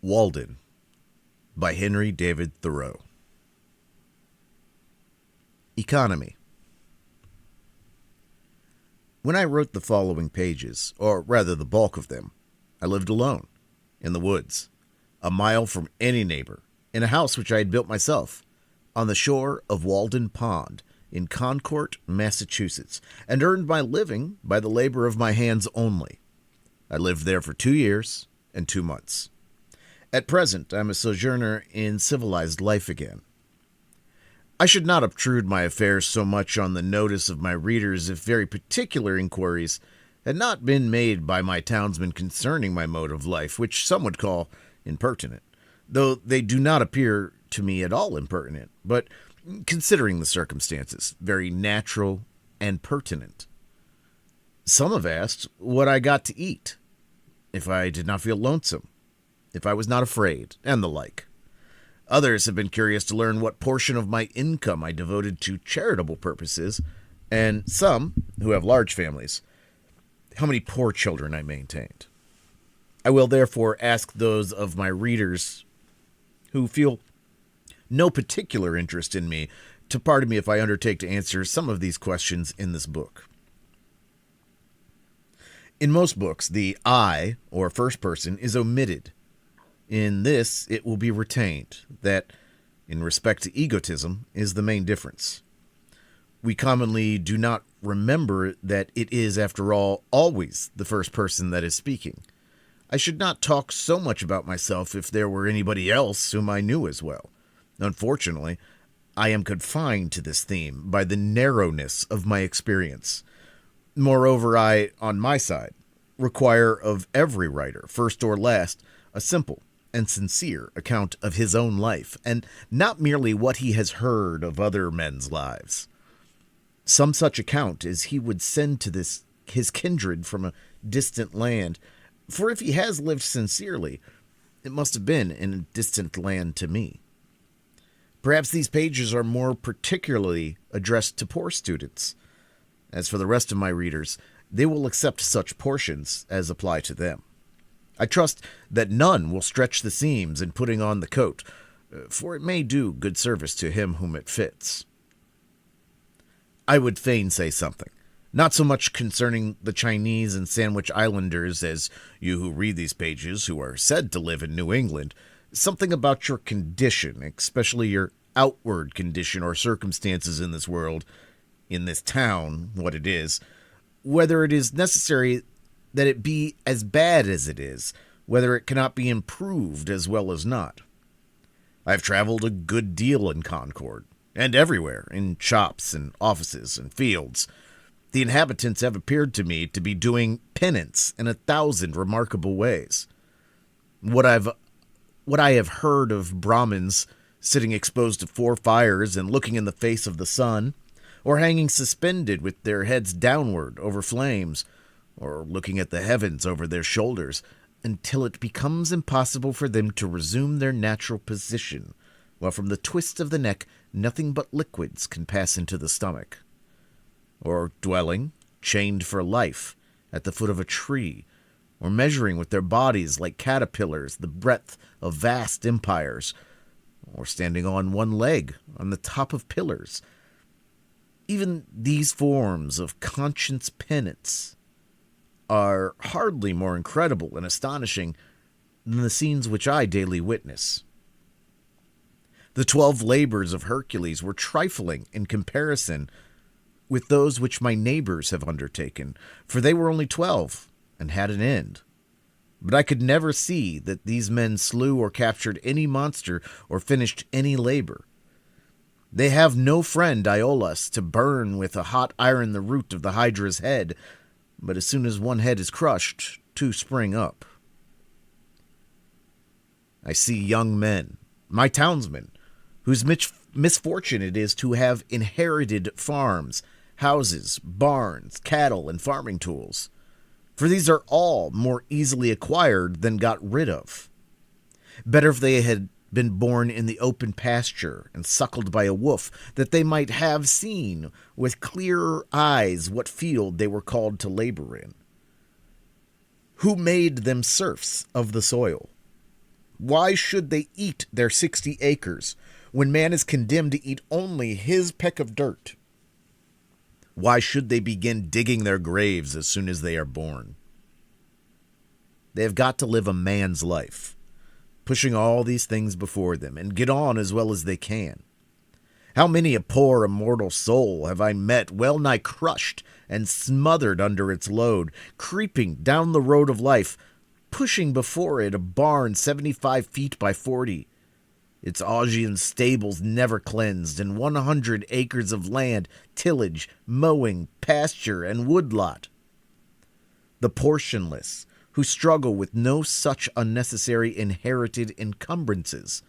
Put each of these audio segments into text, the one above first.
Walden by Henry David Thoreau. Economy. When I wrote the following pages, or rather the bulk of them, I lived alone, in the woods, a mile from any neighbor, in a house which I had built myself, on the shore of Walden Pond, in Concord, Massachusetts, and earned my living by the labor of my hands only. I lived there for 2 years and 2 months. At present, I am a sojourner in civilized life again. I should not obtrude my affairs so much on the notice of my readers if very particular inquiries had not been made by my townsmen concerning my mode of life, which some would call impertinent, though they do not appear to me at all impertinent, but, considering the circumstances, very natural and pertinent. Some have asked what I got to eat, if I did not feel lonesome, if I was not afraid, and the like. Others have been curious to learn what portion of my income I devoted to charitable purposes, and some, who have large families, how many poor children I maintained. I will therefore ask those of my readers who feel no particular interest in me to pardon me if I undertake to answer some of these questions in this book. In most books, the I, or first person, is omitted. In this, it will be retained. That, in respect to egotism, is the main difference. We commonly do not remember that it is, after all, always the first person that is speaking. I should not talk so much about myself if there were anybody else whom I knew as well. Unfortunately, I am confined to this theme by the narrowness of my experience. Moreover, I, on my side, require of every writer, first or last, a simple and sincere account of his own life, and not merely what he has heard of other men's lives. Some such account as he would send to his kindred from a distant land, for if he has lived sincerely, it must have been in a distant land to me. Perhaps these pages are more particularly addressed to poor students. As for the rest of my readers, they will accept such portions as apply to them. I trust that none will stretch the seams in putting on the coat, for it may do good service to him whom it fits. I would fain say something, not so much concerning the Chinese and Sandwich Islanders as you who read these pages who are said to live in New England, something about your condition, especially your outward condition or circumstances in this world, in this town, what it is, whether it is necessary that it be as bad as it is, whether it cannot be improved as well as not. I have traveled a good deal in Concord, and everywhere, in shops and offices and fields. The inhabitants have appeared to me to be doing penance in 1,000 remarkable ways. What I have heard of Brahmins sitting exposed to 4 fires and looking in the face of the sun, or hanging suspended with their heads downward over flames, or looking at the heavens over their shoulders, until it becomes impossible for them to resume their natural position, while from the twist of the neck nothing but liquids can pass into the stomach. Or dwelling, chained for life, at the foot of a tree, or measuring with their bodies like caterpillars the breadth of vast empires, or standing on one leg on the top of pillars. Even these forms of conscience penance are hardly more incredible and astonishing than the scenes which I daily witness. The 12 labors of Hercules were trifling in comparison with those which my neighbors have undertaken, for they were only 12 and had an end. But I could never see that these men slew or captured any monster or finished any labor. They have no friend Iolaus to burn with a hot iron the root of the Hydra's head, but as soon as one head is crushed, 2 spring up. I see young men, my townsmen, whose misfortune it is to have inherited farms, houses, barns, cattle, and farming tools, for these are all more easily acquired than got rid of. Better if they had been born in the open pasture and suckled by a wolf, that they might have seen with clearer eyes what field they were called to labor in. Who made them serfs of the soil? Why should they eat their 60 acres when man is condemned to eat only his peck of dirt? Why should they begin digging their graves as soon as they are born? They have got to live a man's life, pushing all these things before them, and get on as well as they can. How many a poor immortal soul have I met well nigh crushed and smothered under its load, creeping down the road of life, pushing before it a barn 75 feet by 40, its Augean stables never cleansed, and 100 acres of land, tillage, mowing, pasture, and woodlot. The portionless, who struggle with no such unnecessary inherited encumbrances,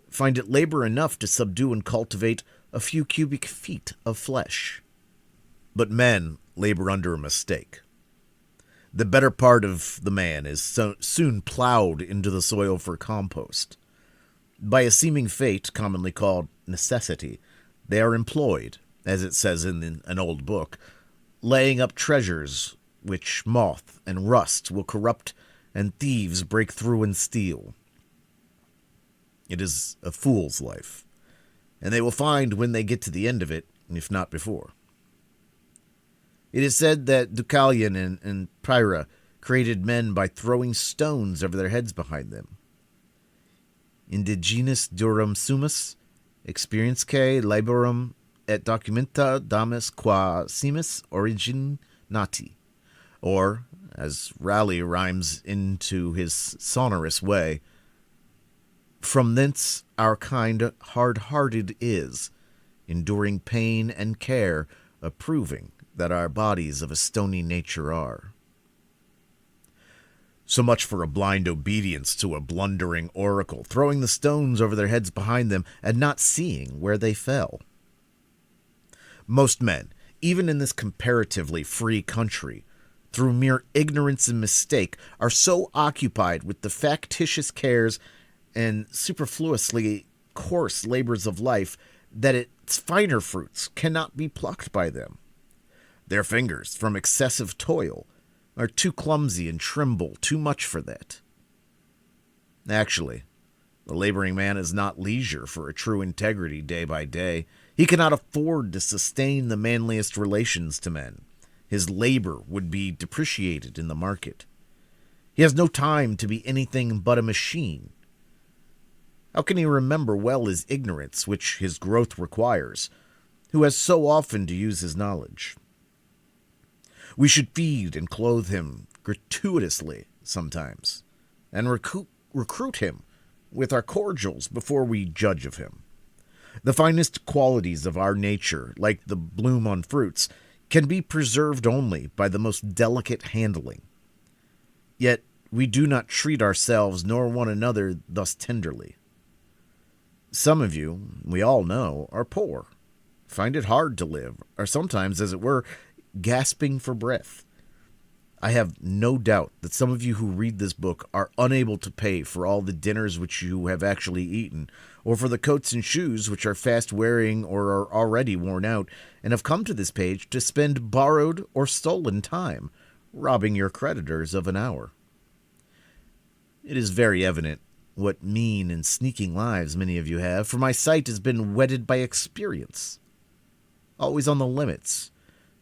find it labor enough to subdue and cultivate a few cubic feet of flesh. But men labor under a mistake. The better part of the man is soon plowed into the soil for compost. By a seeming fate, commonly called necessity, they are employed, as it says in an old book, laying up treasures which moth and rust will corrupt and thieves break through and steal. It is a fool's life, and they will find when they get to the end of it, if not before. It is said that Deucalion and Pyrrha created men by throwing stones over their heads behind them. Indigenis durum sumus, experienceque laborum et documenta damus qua simus origin nati. Or, as Raleigh rhymes into his sonorous way, from thence our kind hard-hearted is, enduring pain and care, approving that our bodies of a stony nature are. So much for a blind obedience to a blundering oracle, throwing the stones over their heads behind them and not seeing where they fell. Most men, even in this comparatively free country, through mere ignorance and mistake, are so occupied with the factitious cares and superfluously coarse labors of life that its finer fruits cannot be plucked by them. Their fingers, from excessive toil, are too clumsy and tremble too much for that. Actually, the laboring man has not leisure for a true integrity day by day. He cannot afford to sustain the manliest relations to men. His labor would be depreciated in the market. He has no time to be anything but a machine. How can he remember well his ignorance, which his growth requires, who has so often to use his knowledge? We should feed and clothe him gratuitously sometimes, and recruit him with our cordials before we judge of him. The finest qualities of our nature, like the bloom on fruits, can be preserved only by the most delicate handling. Yet we do not treat ourselves nor one another thus tenderly. Some of you, we all know, are poor, find it hard to live, are sometimes, as it were, gasping for breath. I have no doubt that some of you who read this book are unable to pay for all the dinners which you have actually eaten, or for the coats and shoes which are fast wearing or are already worn out, and have come to this page to spend borrowed or stolen time, robbing your creditors of an hour. It is very evident what mean and sneaking lives many of you have, for my sight has been whetted by experience. Always on the limits,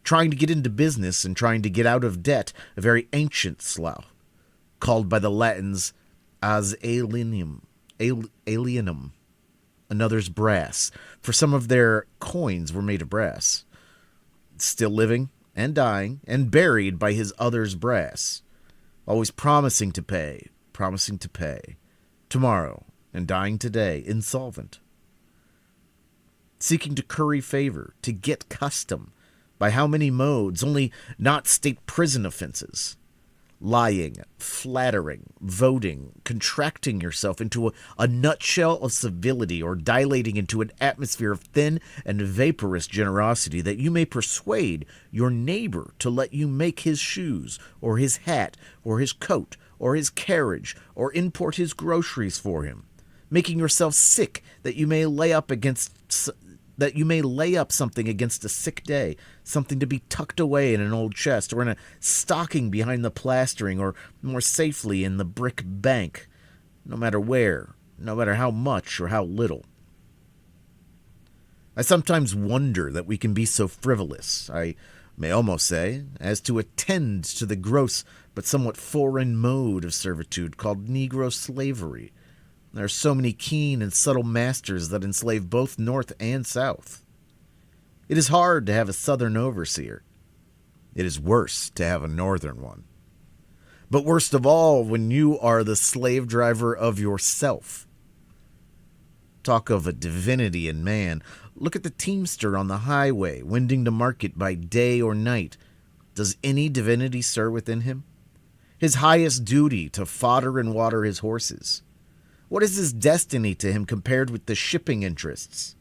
trying to get into business and trying to get out of debt, a very ancient slough, called by the Latins as alienum, another's brass, for some of their coins were made of brass. Still living and dying and buried by his other's brass, always promising to pay, tomorrow, and dying today, insolvent. Seeking to curry favor, to get custom, by how many modes, only not state prison offenses. Lying, flattering, voting, contracting yourself into a nutshell of civility, or dilating into an atmosphere of thin and vaporous generosity, that you may persuade your neighbor to let you make his shoes, or his hat, or his coat, or his carriage, or import his groceries for him, making yourself sick that you may lay up something against a sick day, something to be tucked away in an old chest, or in a stocking behind the plastering, or more safely in the brick bank, no matter where, no matter how much or how little. I sometimes wonder that we can be so frivolous, I may almost say, as to attend to the gross but somewhat foreign mode of servitude called Negro slavery. There are so many keen and subtle masters that enslave both North and South. It is hard to have a Southern overseer. It is worse to have a Northern one. But worst of all, when you are the slave driver of yourself. Talk of a divinity in man. Look at the teamster on the highway, wending to market by day or night. Does any divinity stir within him? His highest duty to fodder and water his horses. What is his destiny to him compared with the shipping interests?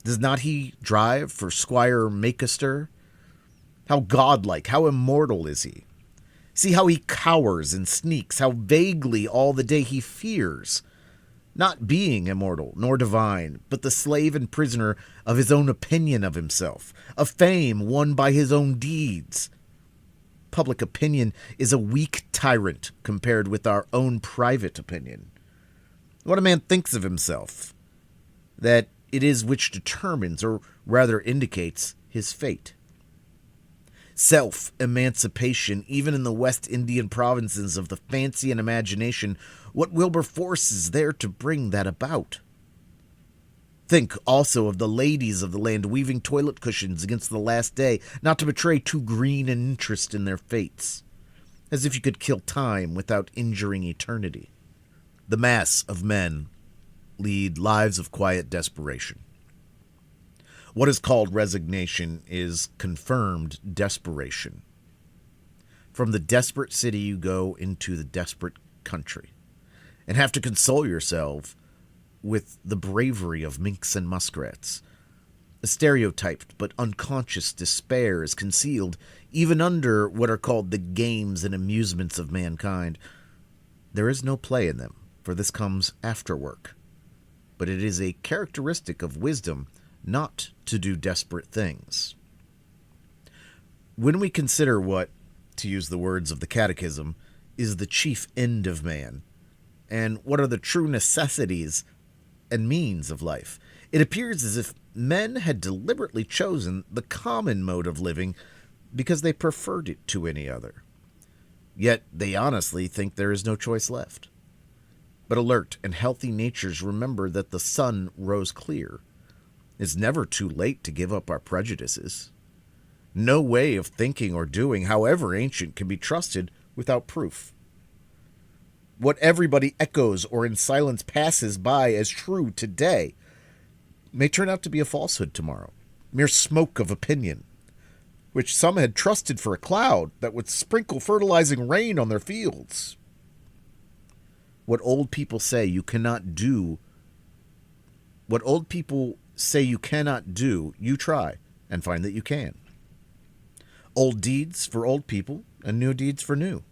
Does not he drive for Squire Makestir? How godlike, how immortal is he? See how he cowers and sneaks, how vaguely all the day he fears, not being immortal nor divine, but the slave and prisoner of his own opinion of himself, a fame won by his own deeds. Public opinion is a weak tyrant compared with our own private opinion. What a man thinks of himself, that it is which determines, or rather indicates, his fate. Self-emancipation, even in the West Indian provinces of the fancy and imagination, what Wilberforce is there to bring that about? Think also of the ladies of the land weaving toilet cushions against the last day, not to betray too green an interest in their fates, as if you could kill time without injuring eternity. The mass of men lead lives of quiet desperation. What is called resignation is confirmed desperation. From the desperate city you go into the desperate country, and have to console yourself with the bravery of minks and muskrats. A stereotyped but unconscious despair is concealed even under what are called the games and amusements of mankind. There is no play in them, for this comes after work. But it is a characteristic of wisdom not to do desperate things. When we consider what, to use the words of the Catechism, is the chief end of man, and what are the true necessities and means of life, it appears as if men had deliberately chosen the common mode of living because they preferred it to any other. Yet they honestly think there is no choice left. But alert and healthy natures remember that the sun rose clear. It's never too late to give up our prejudices. No way of thinking or doing, however ancient, can be trusted without proof. What everybody echoes or in silence passes by as true today may turn out to be a falsehood tomorrow, mere smoke of opinion, which some had trusted for a cloud that would sprinkle fertilizing rain on their fields. What old people say you cannot do, you try and find that you can. Old deeds for old people and new deeds for new.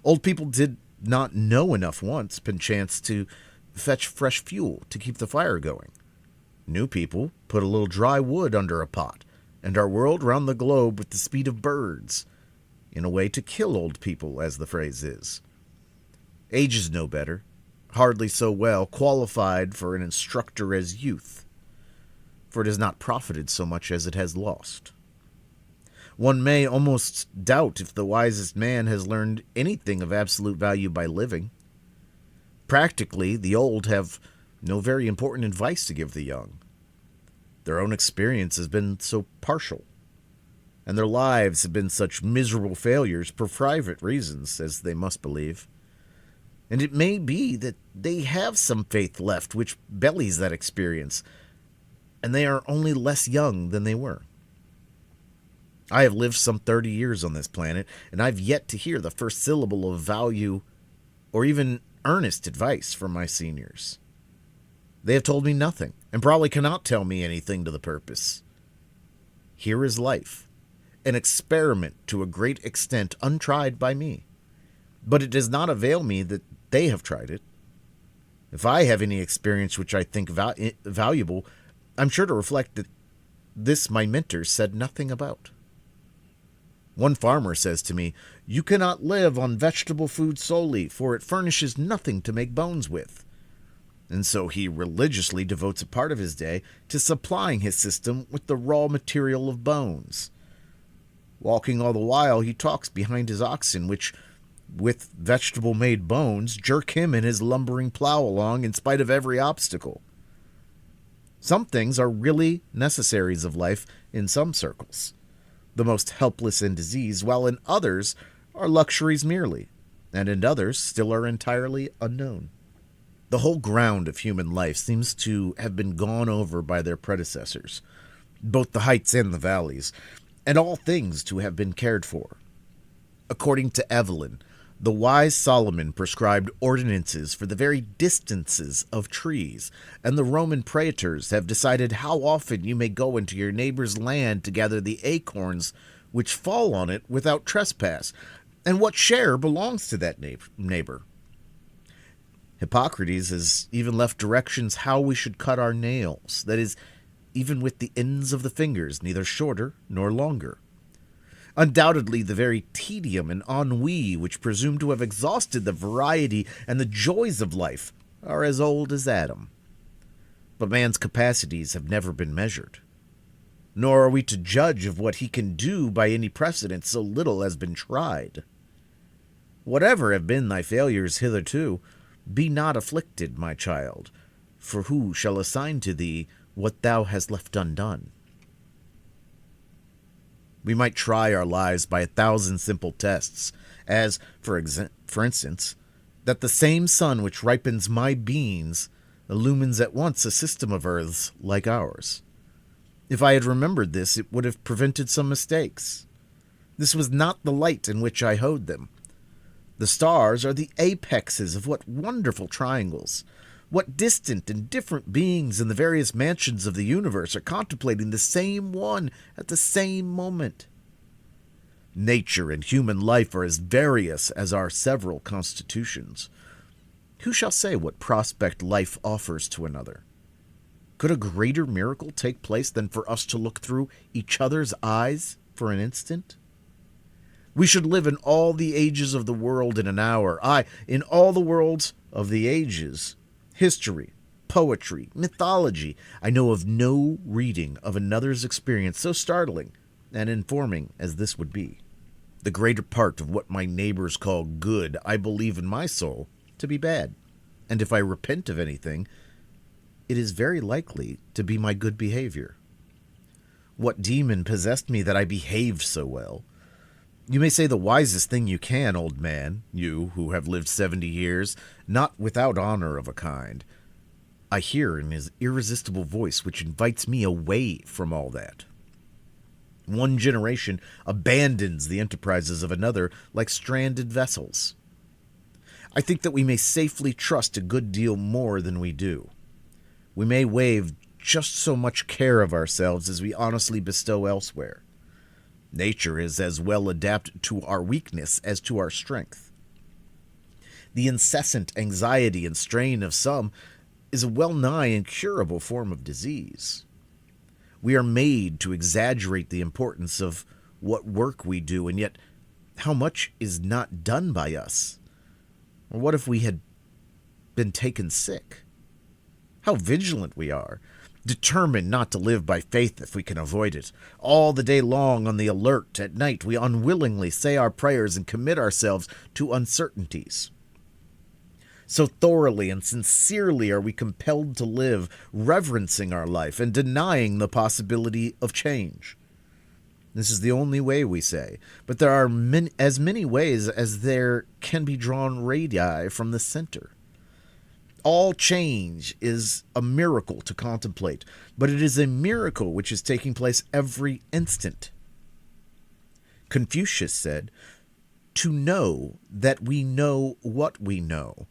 Old people did not know enough once, perchance, to fetch fresh fuel to keep the fire going. New people put a little dry wood under a pot and are whirled round the globe with the speed of birds, in a way to kill old people, as the phrase is. Age is no better, hardly so well qualified for an instructor as youth, for it has not profited so much as it has lost. One may almost doubt if the wisest man has learned anything of absolute value by living. Practically, the old have no very important advice to give the young. Their own experience has been so partial, and their lives have been such miserable failures for private reasons, as they must believe. And it may be that they have some faith left which bellies that experience, and they are only less young than they were. I have lived some 30 years on this planet, and I've yet to hear the first syllable of value or even earnest advice from my seniors. They have told me nothing, and probably cannot tell me anything to the purpose. Here is life, an experiment to a great extent untried by me, but it does not avail me that they have tried it. If I have any experience which I think valuable, I'm sure to reflect that this my mentor said nothing about. One farmer says to me, "You cannot live on vegetable food solely, for it furnishes nothing to make bones with." And so he religiously devotes a part of his day to supplying his system with the raw material of bones. Walking all the while, he talks behind his oxen, which, with vegetable-made bones, jerk him and his lumbering plow along in spite of every obstacle. Some things are really necessaries of life in some circles, the most helpless in disease, while in others are luxuries merely, and in others still are entirely unknown. The whole ground of human life seems to have been gone over by their predecessors, both the heights and the valleys, and all things to have been cared for. According to Evelyn, the wise Solomon prescribed ordinances for the very distances of trees, and the Roman praetors have decided how often you may go into your neighbor's land to gather the acorns which fall on it without trespass, and what share belongs to that neighbor. Hippocrates has even left directions how we should cut our nails, that is, even with the ends of the fingers, neither shorter nor longer. Undoubtedly, the very tedium and ennui which presume to have exhausted the variety and the joys of life are as old as Adam. But man's capacities have never been measured, nor are we to judge of what he can do by any precedent so little has been tried. Whatever have been thy failures hitherto, be not afflicted, my child, for who shall assign to thee what thou hast left undone? We might try our lives by 1,000 simple tests, as, for instance, that the same sun which ripens my beans illumines at once a system of earths like ours. If I had remembered this, it would have prevented some mistakes. This was not the light in which I hoed them. The stars are the apexes of what wonderful triangles. What distant and different beings in the various mansions of the universe are contemplating the same one at the same moment? Nature and human life are as various as our several constitutions. Who shall say what prospect life offers to another? Could a greater miracle take place than for us to look through each other's eyes for an instant? We should live in all the ages of the world in an hour, aye, in all the worlds of the ages. History, poetry, mythology. I know of no reading of another's experience so startling and informing as this would be. The greater part of what my neighbors call good, I believe in my soul to be bad. And if I repent of anything, it is very likely to be my good behavior. What demon possessed me that I behaved so well? You may say the wisest thing you can, old man, you who have lived 70 years, not without honor of a kind. I hear in his irresistible voice which invites me away from all that. One generation abandons the enterprises of another like stranded vessels. I think that we may safely trust a good deal more than we do. We may waive just so much care of ourselves as we honestly bestow elsewhere. Nature is as well adapted to our weakness as to our strength. The incessant anxiety and strain of some is a well-nigh incurable form of disease. We are made to exaggerate the importance of what work we do, and yet how much is not done by us? Or what if we had been taken sick? How vigilant we are, determined not to live by faith if we can avoid it. All the day long on the alert, at night we unwillingly say our prayers and commit ourselves to uncertainties. So thoroughly and sincerely are we compelled to live, reverencing our life and denying the possibility of change. This is the only way, we say, but there are as many ways as there can be drawn radii from the center. All change is a miracle to contemplate, but it is a miracle which is taking place every instant. Confucius said, "To know that we know what we know,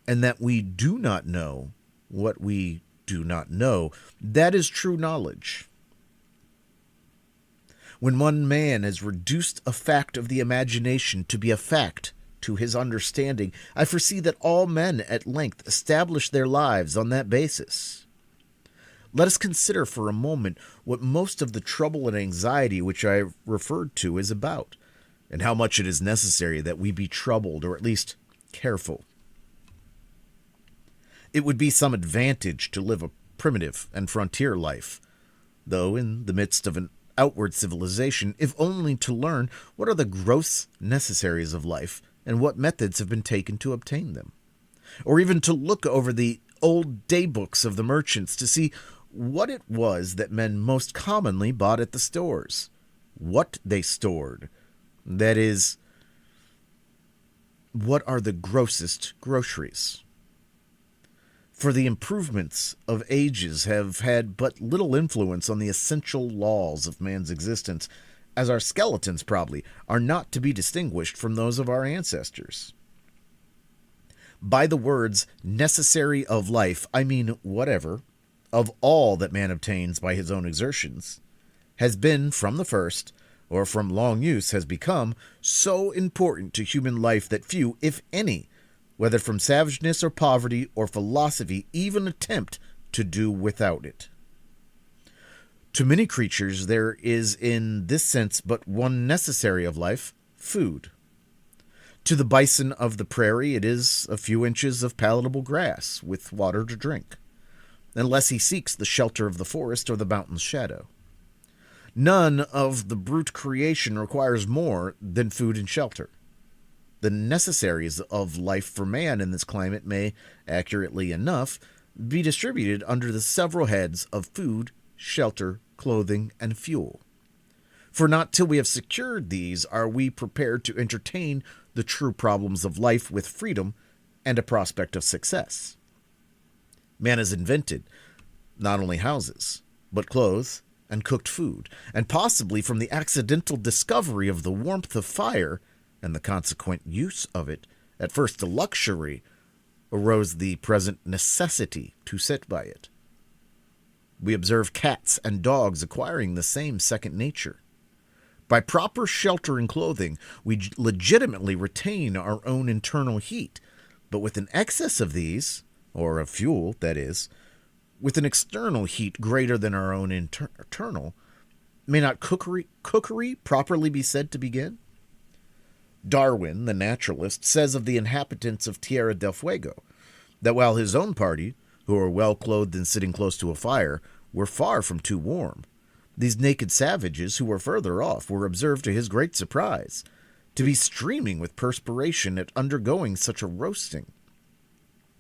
and that we do not know what we do not know, that is true knowledge." When one man has reduced a fact of the imagination to be a fact to his understanding, I foresee that all men at length establish their lives on that basis. Let us consider for a moment what most of the trouble and anxiety which I referred to is about. and how much it is necessary that we be troubled, or at least careful. It would be some advantage to live a primitive and frontier life, though in the midst of an outward civilization, if only to learn what are the gross necessaries of life and what methods have been taken to obtain them, or even to look over the old daybooks of the merchants to see what it was that men most commonly bought at the stores, what they stored, that is, what are the grossest groceries. For the improvements of ages have had but little influence on the essential laws of man's existence, as our skeletons probably are not to be distinguished from those of our ancestors. By the words necessary of life, I mean whatever, of all that man obtains by his own exertions, has been from the first, or from long use has become, so important to human life that few, if any, whether from savageness or poverty or philosophy, even attempt to do without it. To many creatures there is in this sense but one necessary of life, food. To the bison of the prairie it is a few inches of palatable grass with water to drink, unless he seeks the shelter of the forest or the mountain's shadow. None of the brute creation requires more than food and shelter. The necessaries of life for man in this climate may, accurately enough, be distributed under the several heads of food, shelter, clothing, and fuel. For not till we have secured these are we prepared to entertain the true problems of life with freedom and a prospect of success. Man has invented not only houses, but clothes and cooked food, and possibly from the accidental discovery of the warmth of fire and the consequent use of it, at first a luxury, arose the present necessity to sit by it. We observe cats and dogs acquiring the same second nature. By proper shelter and clothing, we legitimately retain our own internal heat, but with an excess of these, or of fuel, that is, with an external heat greater than our own internal, may not cookery properly be said to begin? Darwin, the naturalist, says of the inhabitants of Tierra del Fuego that while his own party, who were well clothed and sitting close to a fire, were far from too warm, these naked savages who were further off were observed to his great surprise to be streaming with perspiration at undergoing such a roasting.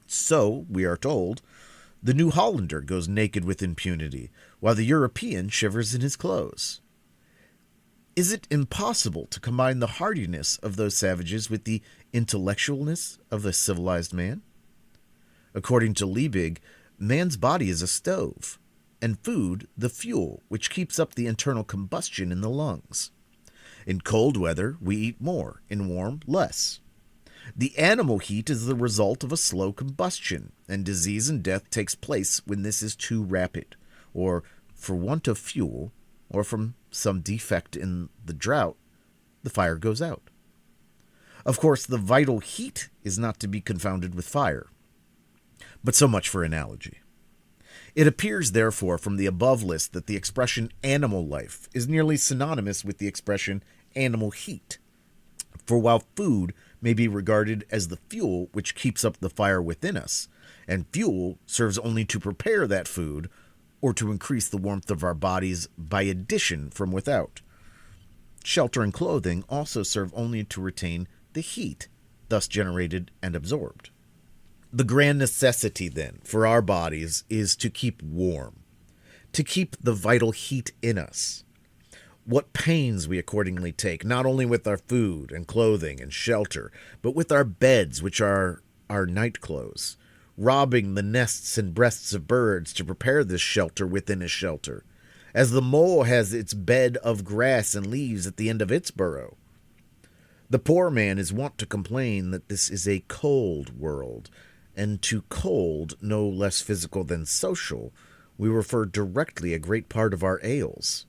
So, we are told, the New Hollander goes naked with impunity, while the European shivers in his clothes. Is it impossible to combine the hardiness of those savages with the intellectualness of the civilized man? According to Liebig, man's body is a stove, and food the fuel which keeps up the internal combustion in the lungs. In cold weather, we eat more, in warm, less. The animal heat is the result of a slow combustion, and disease and death takes place when this is too rapid, or for want of fuel, or from some defect in the drought, the fire goes out. Of course, the vital heat is not to be confounded with fire. But so much for analogy. It appears, therefore, from the above list that the expression animal life is nearly synonymous with the expression animal heat. For while food may be regarded as the fuel which keeps up the fire within us, and fuel serves only to prepare that food, or to increase the warmth of our bodies by addition from without, shelter and clothing also serve only to retain the heat thus generated and absorbed. The grand necessity, then, for our bodies is to keep warm, to keep the vital heat in us. What pains we accordingly take, not only with our food and clothing and shelter, but with our beds, which are our night clothes, robbing the nests and breasts of birds to prepare this shelter within a shelter, as the mole has its bed of grass and leaves at the end of its burrow. The poor man is wont to complain that this is a cold world, and to cold, no less physical than social, we refer directly a great part of our ails.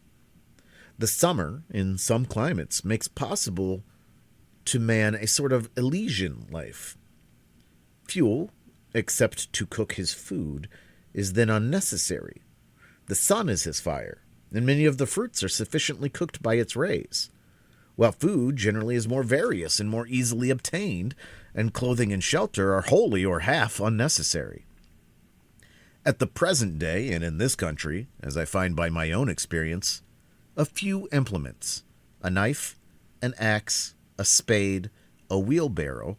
The summer, in some climates, makes possible to man a sort of Elysian life. Fuel, except to cook his food, is then unnecessary. The sun is his fire, and many of the fruits are sufficiently cooked by its rays. while food generally is more various and more easily obtained, and clothing and shelter are wholly or half unnecessary. At the present day, and in this country, as I find by my own experience, a few implements, a knife, an axe, a spade, a wheelbarrow,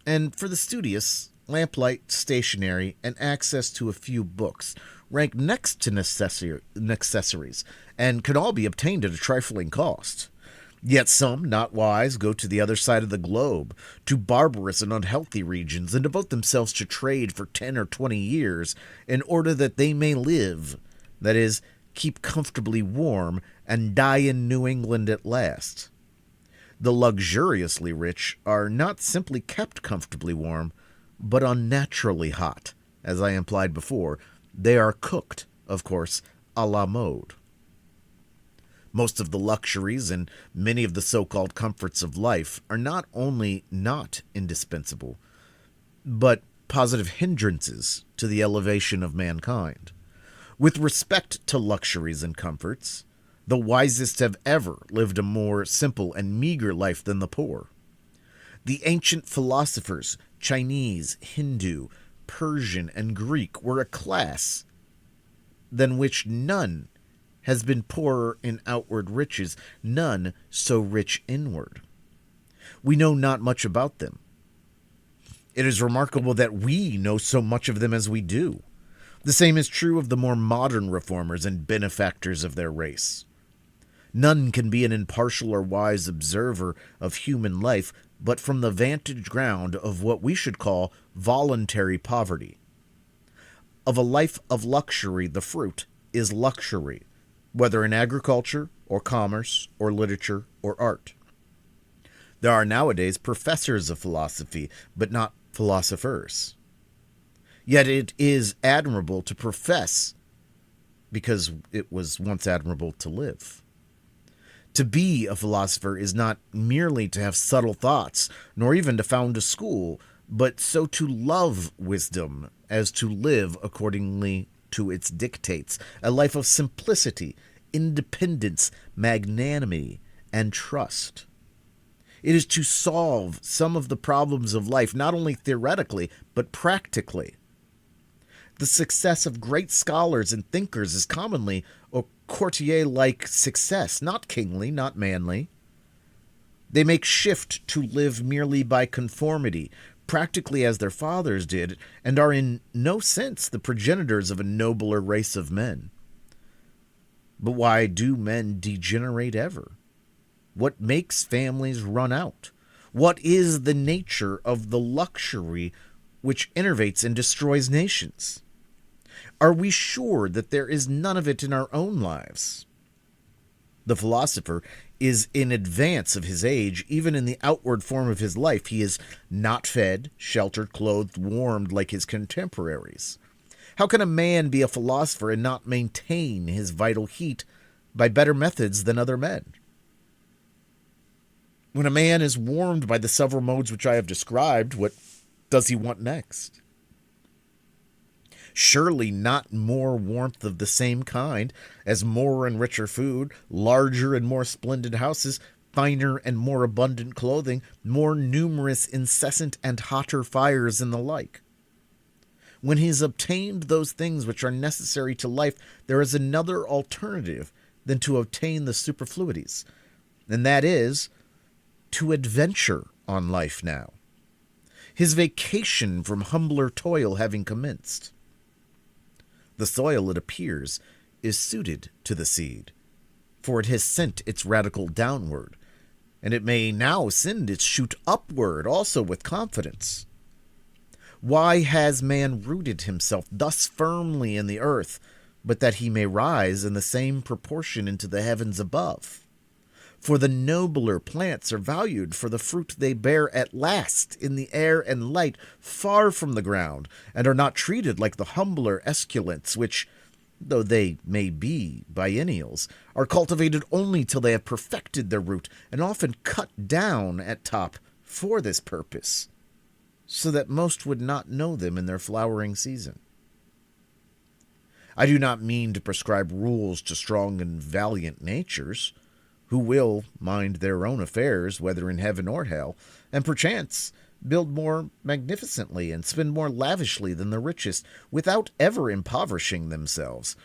and for the studious, lamplight, stationery, and access to a few books rank next to necessaries and can all be obtained at a trifling cost. Yet some, not wise, go to the other side of the globe, to barbarous and unhealthy regions, and devote themselves to trade for 10 or 20 years in order that they may live, that is, keep comfortably warm, and die in New England at last. The luxuriously rich are not simply kept comfortably warm, but unnaturally hot. As I implied before, they are cooked, of course, a la mode. Most of the luxuries and many of the so-called comforts of life are not only not indispensable, but positive hindrances to the elevation of mankind. With respect to luxuries and comforts, the wisest have ever lived a more simple and meager life than the poor. The ancient philosophers, Chinese, Hindu, Persian, and Greek, were a class than which none has been poorer in outward riches, none so rich inward. We know not much about them. It is remarkable that we know so much of them as we do. The same is true of the more modern reformers and benefactors of their race. None can be an impartial or wise observer of human life but from the vantage ground of what we should call voluntary poverty. Of a life of luxury, the fruit is luxury, whether in agriculture or commerce or literature or art. There are nowadays professors of philosophy, but not philosophers. Yet it is admirable to profess because it was once admirable to live. To be a philosopher is not merely to have subtle thoughts, nor even to found a school, but so to love wisdom as to live accordingly to its dictates, a life of simplicity, independence, magnanimity, and trust. It is to solve some of the problems of life, not only theoretically, but practically. The success of great scholars and thinkers is commonly a courtier-like success, not kingly, not manly. They make shift to live merely by conformity, practically as their fathers did, and are in no sense the progenitors of a nobler race of men. But why do men degenerate ever? What makes families run out? What is the nature of the luxury which enervates and destroys nations? Are we sure that there is none of it in our own lives? The philosopher is in advance of his age, even in the outward form of his life. He is not fed, sheltered, clothed, warmed like his contemporaries. How can a man be a philosopher and not maintain his vital heat by better methods than other men? When a man is warmed by the several modes which I have described, what does he want next? Surely not more warmth of the same kind as more and richer food, larger and more splendid houses, finer and more abundant clothing, more numerous, incessant, and hotter fires, and the like. When he has obtained those things which are necessary to life, there is another alternative than to obtain the superfluities, and that is to adventure on life now, his vacation from humbler toil having commenced. The soil, it appears, is suited to the seed, for it has sent its radicle downward, and it may now send its shoot upward also with confidence. Why has man rooted himself thus firmly in the earth, but that he may rise in the same proportion into the heavens above? For the nobler plants are valued for the fruit they bear at last in the air and light far from the ground, and are not treated like the humbler esculents which, though they may be biennials, are cultivated only till they have perfected their root, and often cut down at top for this purpose, so that most would not know them in their flowering season. I do not mean to prescribe rules to strong and valiant natures, who will mind their own affairs, whether in heaven or hell, and perchance build more magnificently and spend more lavishly than the richest, without ever impoverishing themselves,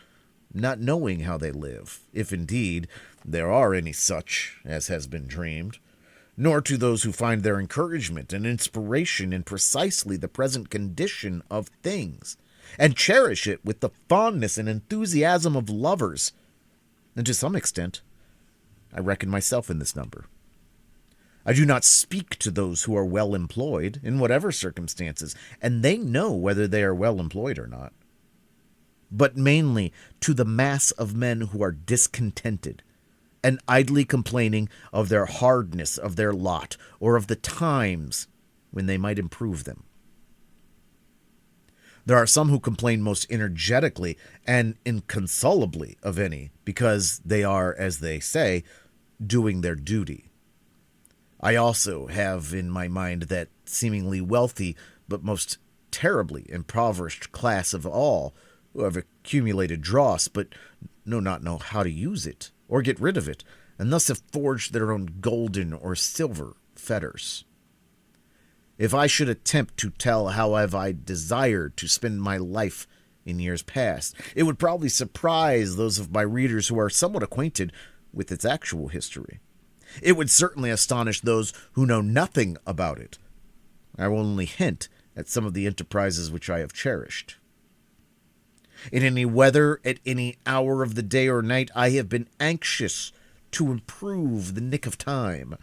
not knowing how they live, if indeed there are any such as has been dreamed, nor to those who find their encouragement and inspiration in precisely the present condition of things, and cherish it with the fondness and enthusiasm of lovers. And to some extent, I reckon myself in this number. I do not speak to those who are well employed, in whatever circumstances, and they know whether they are well employed or not, but mainly to the mass of men who are discontented, and idly complaining of their hardness of their lot, or of the times when they might improve them. There are some who complain most energetically and inconsolably of any, because they are, as they say, doing their duty. I also have in my mind that seemingly wealthy, but most terribly impoverished class of all, who have accumulated dross, but not know how to use it, or get rid of it, and thus have forged their own golden or silver fetters. If I should attempt to tell how have I desired to spend my life in years past, it would probably surprise those of my readers who are somewhat acquainted with its actual history. It would certainly astonish those who know nothing about it. I will only hint at some of the enterprises which I have cherished. In any weather, at any hour of the day or night, I have been anxious to improve the nick of time,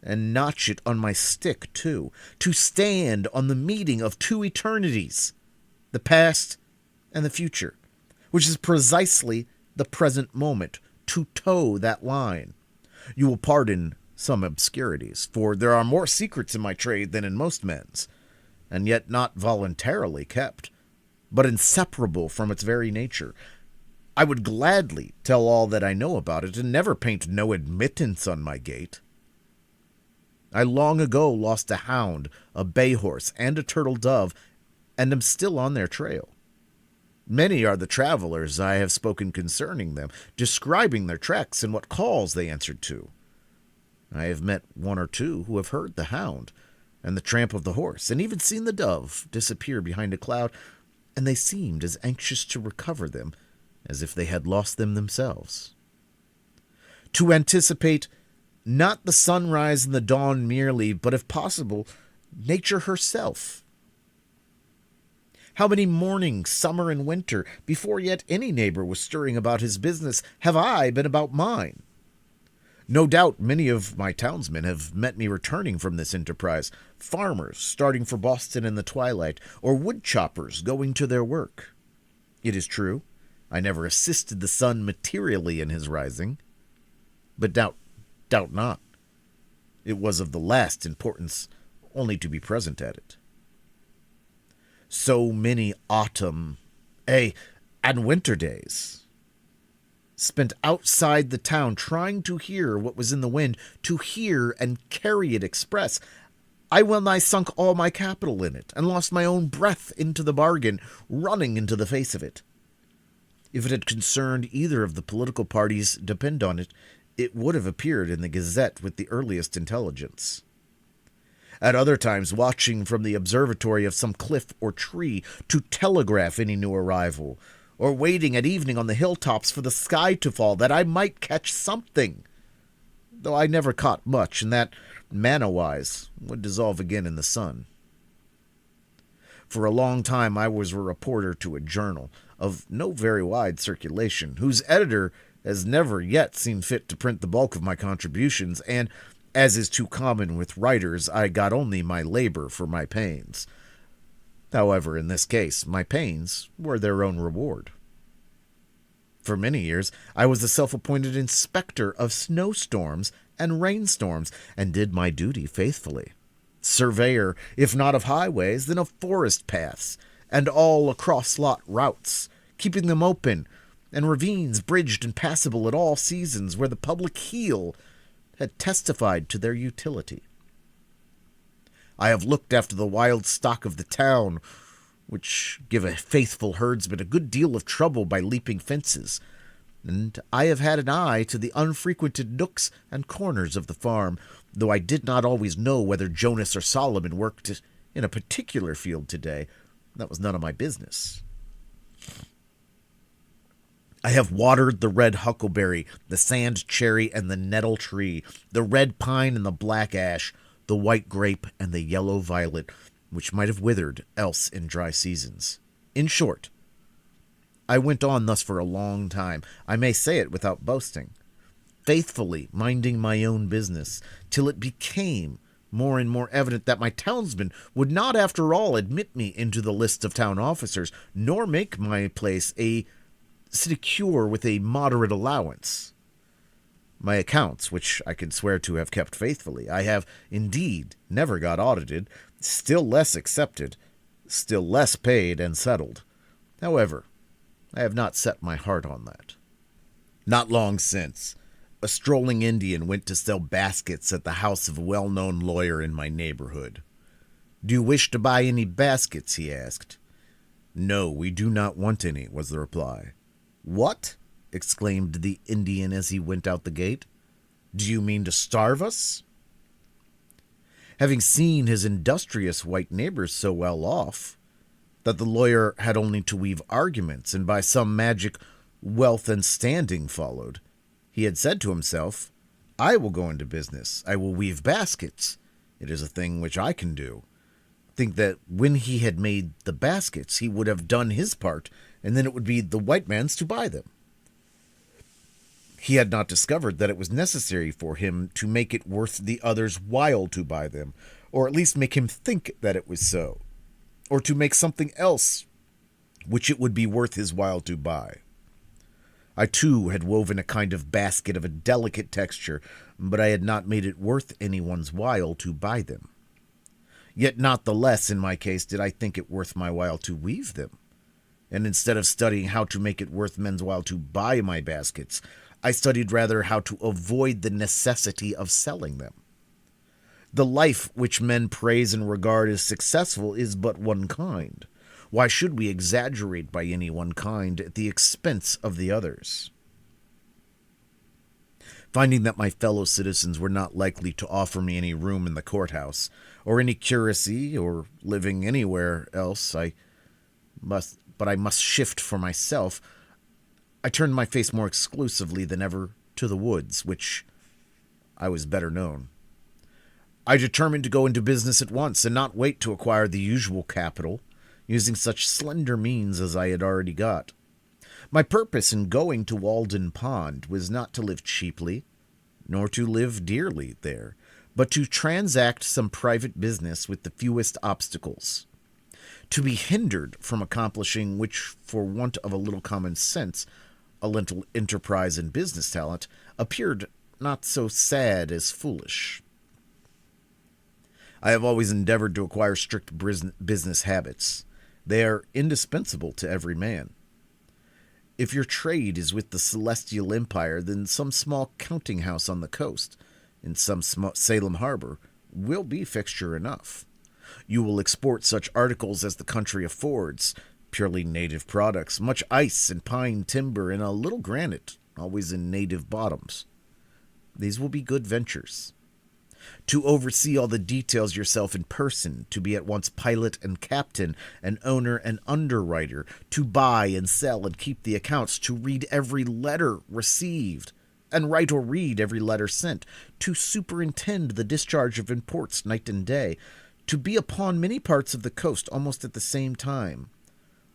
and notch it on my stick, too, to stand on the meeting of two eternities, the past and the future, which is precisely the present moment, to toe that line. You will pardon some obscurities, for there are more secrets in my trade than in most men's, and yet not voluntarily kept, but inseparable from its very nature. I would gladly tell all that I know about it, and never paint no admittance on my gate. I long ago lost a hound, a bay horse, and a turtle dove, and am still on their trail. Many are the travelers I have spoken concerning them, describing their tracks and what calls they answered to. I have met one or two who have heard the hound and the tramp of the horse, and even seen the dove disappear behind a cloud, and they seemed as anxious to recover them as if they had lost them themselves. To anticipate not the sunrise and the dawn merely, but if possible, nature herself. How many mornings, summer and winter, before yet any neighbor was stirring about his business, have I been about mine? No doubt many of my townsmen have met me returning from this enterprise, farmers starting for Boston in the twilight, or wood choppers going to their work. It is true, I never assisted the sun materially in his rising, but doubt not, it was of the last importance only to be present at it. So many autumn, and winter days spent outside the town trying to hear what was in the wind, to hear and carry it express. I well nigh sunk all my capital in it, and lost my own breath into the bargain, running into the face of it. If it had concerned either of the political parties, depend on it, it would have appeared in the Gazette with the earliest intelligence. At other times, watching from the observatory of some cliff or tree to telegraph any new arrival, or waiting at evening on the hilltops for the sky to fall, that I might catch something, though I never caught much, and that, manna-wise, would dissolve again in the sun. For a long time I was a reporter to a journal, of no very wide circulation, whose editor has never yet seen fit to print the bulk of my contributions, and, as is too common with writers, I got only my labor for my pains. However, in this case, my pains were their own reward. For many years, I was the self-appointed inspector of snowstorms and rainstorms, and did my duty faithfully. Surveyor, if not of highways, then of forest paths, and all across-lot routes, keeping them open, and ravines bridged and passable at all seasons where the public heel had testified to their utility. I have looked after the wild stock of the town, which give a faithful herdsman a good deal of trouble by leaping fences, and I have had an eye to the unfrequented nooks and corners of the farm, though I did not always know whether Jonas or Solomon worked in a particular field today. That was none of my business. I have watered the red huckleberry, the sand cherry, and the nettle tree, the red pine and the black ash, the white grape and the yellow violet, which might have withered else in dry seasons. In short, I went on thus for a long time, I may say it without boasting, faithfully minding my own business, till it became more and more evident that my townsmen would not after all admit me into the list of town officers, nor make my place a sinecure with a moderate allowance. My accounts, which I can swear to have kept faithfully, I have indeed never got audited, still less accepted, still less paid and settled. However, I have not set my heart on that. Not long since, a strolling Indian went to sell baskets at the house of a well-known lawyer in my neighborhood. "Do you wish to buy any baskets?" he asked. "No, we do not want any," was the reply. "What?" exclaimed the Indian as he went out the gate. "Do you mean to starve us?" Having seen his industrious white neighbors so well off that the lawyer had only to weave arguments, and by some magic wealth and standing followed, he had said to himself, "I will go into business. I will weave baskets. It is a thing which I can do." Think that when he had made the baskets, he would have done his part, and then it would be the white man's to buy them. He had not discovered that it was necessary for him to make it worth the other's while to buy them, or at least make him think that it was so, or to make something else which it would be worth his while to buy. I too had woven a kind of basket of a delicate texture, but I had not made it worth anyone's while to buy them. Yet not the less in my case did I think it worth my while to weave them. And instead of studying how to make it worth men's while to buy my baskets, I studied rather how to avoid the necessity of selling them. The life which men praise and regard as successful is but one kind. Why should we exaggerate by any one kind at the expense of the others? Finding that my fellow citizens were not likely to offer me any room in the courthouse, or any curacy, or living anywhere else, I must shift for myself, I turned my face more exclusively than ever to the woods, which I was better known. I determined to go into business at once, and not wait to acquire the usual capital, using such slender means as I had already got. My purpose in going to Walden Pond was not to live cheaply, nor to live dearly there, but to transact some private business with the fewest obstacles. To be hindered from accomplishing which, for want of a little common sense, a little enterprise and business talent, appeared not so sad as foolish. I have always endeavored to acquire strict business habits. They are indispensable to every man. If your trade is with the Celestial Empire, then some small counting house on the coast, in some Salem harbor, will be fixture enough. You will export such articles as the country affords, purely native products, much ice and pine timber, and a little granite, always in native bottoms. These will be good ventures. To oversee all the details yourself in person, to be at once pilot and captain, and owner and underwriter, to buy and sell and keep the accounts, to read every letter received, and write or read every letter sent, to superintend the discharge of imports night and day, to be upon many parts of the coast almost at the same time.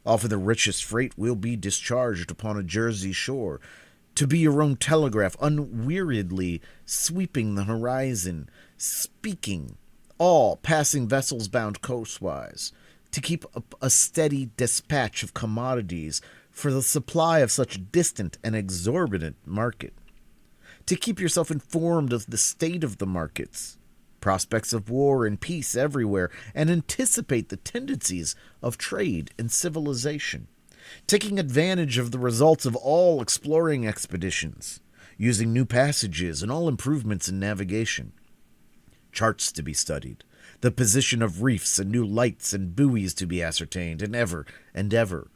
Often the richest freight will be discharged upon a Jersey shore, to be your own telegraph, unweariedly sweeping the horizon, speaking all passing vessels bound coastwise, to keep up a steady dispatch of commodities for the supply of such distant and exorbitant market, to keep yourself informed of the state of the markets, prospects of war and peace everywhere, and anticipate the tendencies of trade and civilization, taking advantage of the results of all exploring expeditions, using new passages and all improvements in navigation, charts to be studied, the position of reefs and new lights and buoys to be ascertained, and ever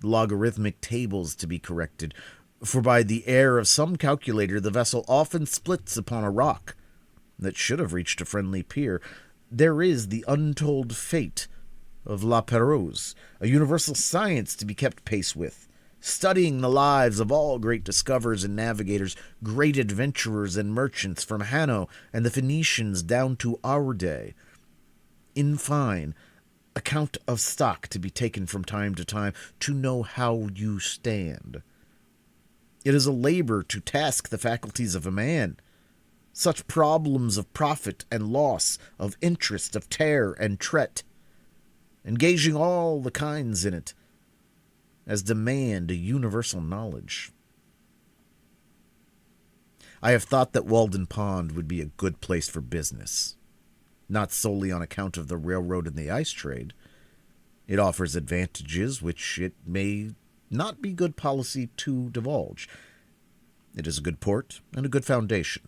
logarithmic tables to be corrected, For by the air of some calculator the vessel often splits upon a rock that should have reached a friendly pier. There is the untold fate of La Pérouse, a universal science to be kept pace with, studying the lives of all great discoverers and navigators, great adventurers and merchants, from Hanno and the Phoenicians down to our day. In fine, a count of stock to be taken from time to time to know how you stand. It is a labor to task the faculties of a man. Such problems of profit and loss, of interest, of tear and tret, engaging all the kinds in it, as demand a universal knowledge. I have thought that Walden Pond would be a good place for business, not solely on account of the railroad and the ice trade. It offers advantages which it may not be good policy to divulge. It is a good port and a good foundation.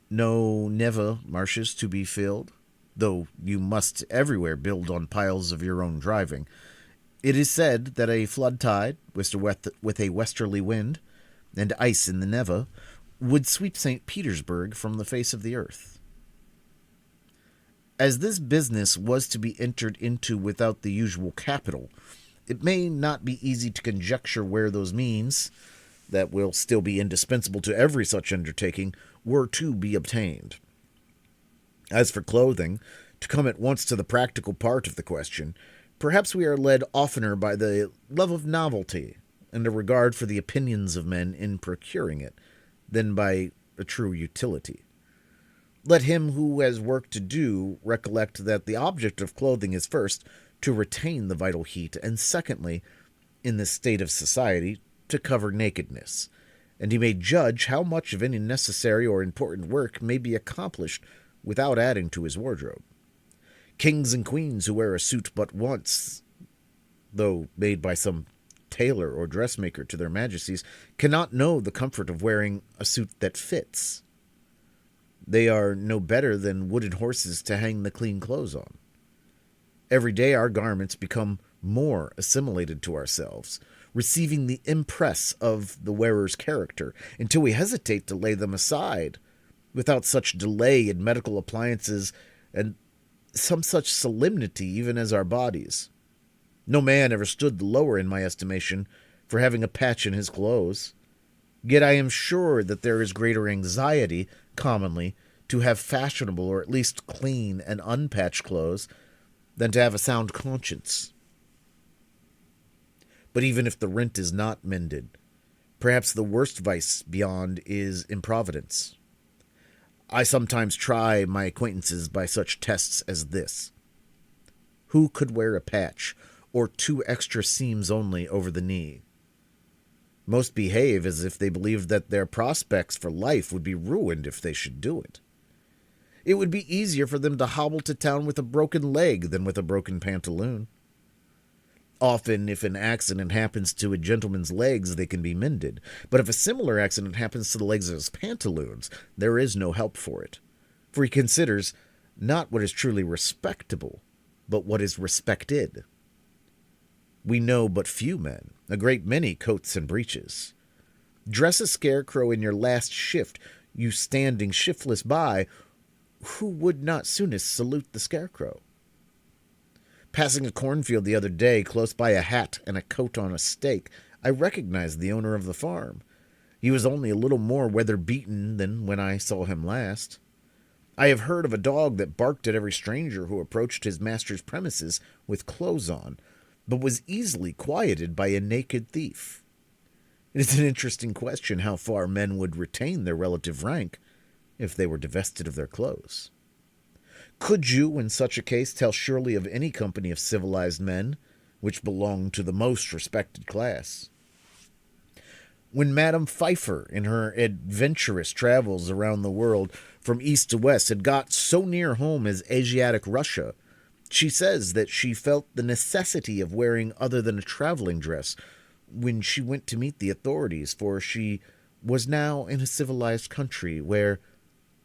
No Neva marshes to be filled, though you must everywhere build on piles of your own driving. It is said that a flood tide, with a westerly wind, and ice in the Neva, would sweep St. Petersburg from the face of the earth. As this business was to be entered into without the usual capital, it may not be easy to conjecture where those means, that will still be indispensable to every such undertaking, were to be obtained. As for clothing, to come at once to the practical part of the question, perhaps we are led oftener by the love of novelty and a regard for the opinions of men in procuring it, than by a true utility. Let him who has work to do recollect that the object of clothing is first to retain the vital heat, and secondly, in this state of society, to cover nakedness, and he may judge how much of any necessary or important work may be accomplished without adding to his wardrobe. Kings and queens who wear a suit but once, though made by some tailor or dressmaker to their majesties, cannot know the comfort of wearing a suit that fits. They are no better than wooden horses to hang the clean clothes on. Every day our garments become more assimilated to ourselves, receiving the impress of the wearer's character, until we hesitate to lay them aside, without such delay in medical appliances and some such solemnity even as our bodies. No man ever stood the lower in my estimation for having a patch in his clothes. Yet I am sure that there is greater anxiety, commonly, to have fashionable or at least clean and unpatched clothes than to have a sound conscience. But even if the rent is not mended, perhaps the worst vice beyond is improvidence. I sometimes try my acquaintances by such tests as this. Who could wear a patch, or 2 extra seams only over the knee? Most behave as if they believed that their prospects for life would be ruined if they should do it. It would be easier for them to hobble to town with a broken leg than with a broken pantaloon. Often, if an accident happens to a gentleman's legs, they can be mended. But if a similar accident happens to the legs of his pantaloons, there is no help for it. For he considers not what is truly respectable, but what is respected. We know but few men, a great many coats and breeches. Dress a scarecrow in your last shift, you standing shiftless by, who would not soonest salute the scarecrow? Passing a cornfield the other day, close by a hat and a coat on a stake, I recognized the owner of the farm. He was only a little more weather-beaten than when I saw him last. I have heard of a dog that barked at every stranger who approached his master's premises with clothes on, but was easily quieted by a naked thief. It is an interesting question how far men would retain their relative rank if they were divested of their clothes. Could you, in such a case, tell surely of any company of civilized men which belonged to the most respected class? When Madame Pfeiffer, in her adventurous travels around the world from east to west, had got so near home as Asiatic Russia, she says that she felt the necessity of wearing other than a traveling dress when she went to meet the authorities, for she was now in a civilized country where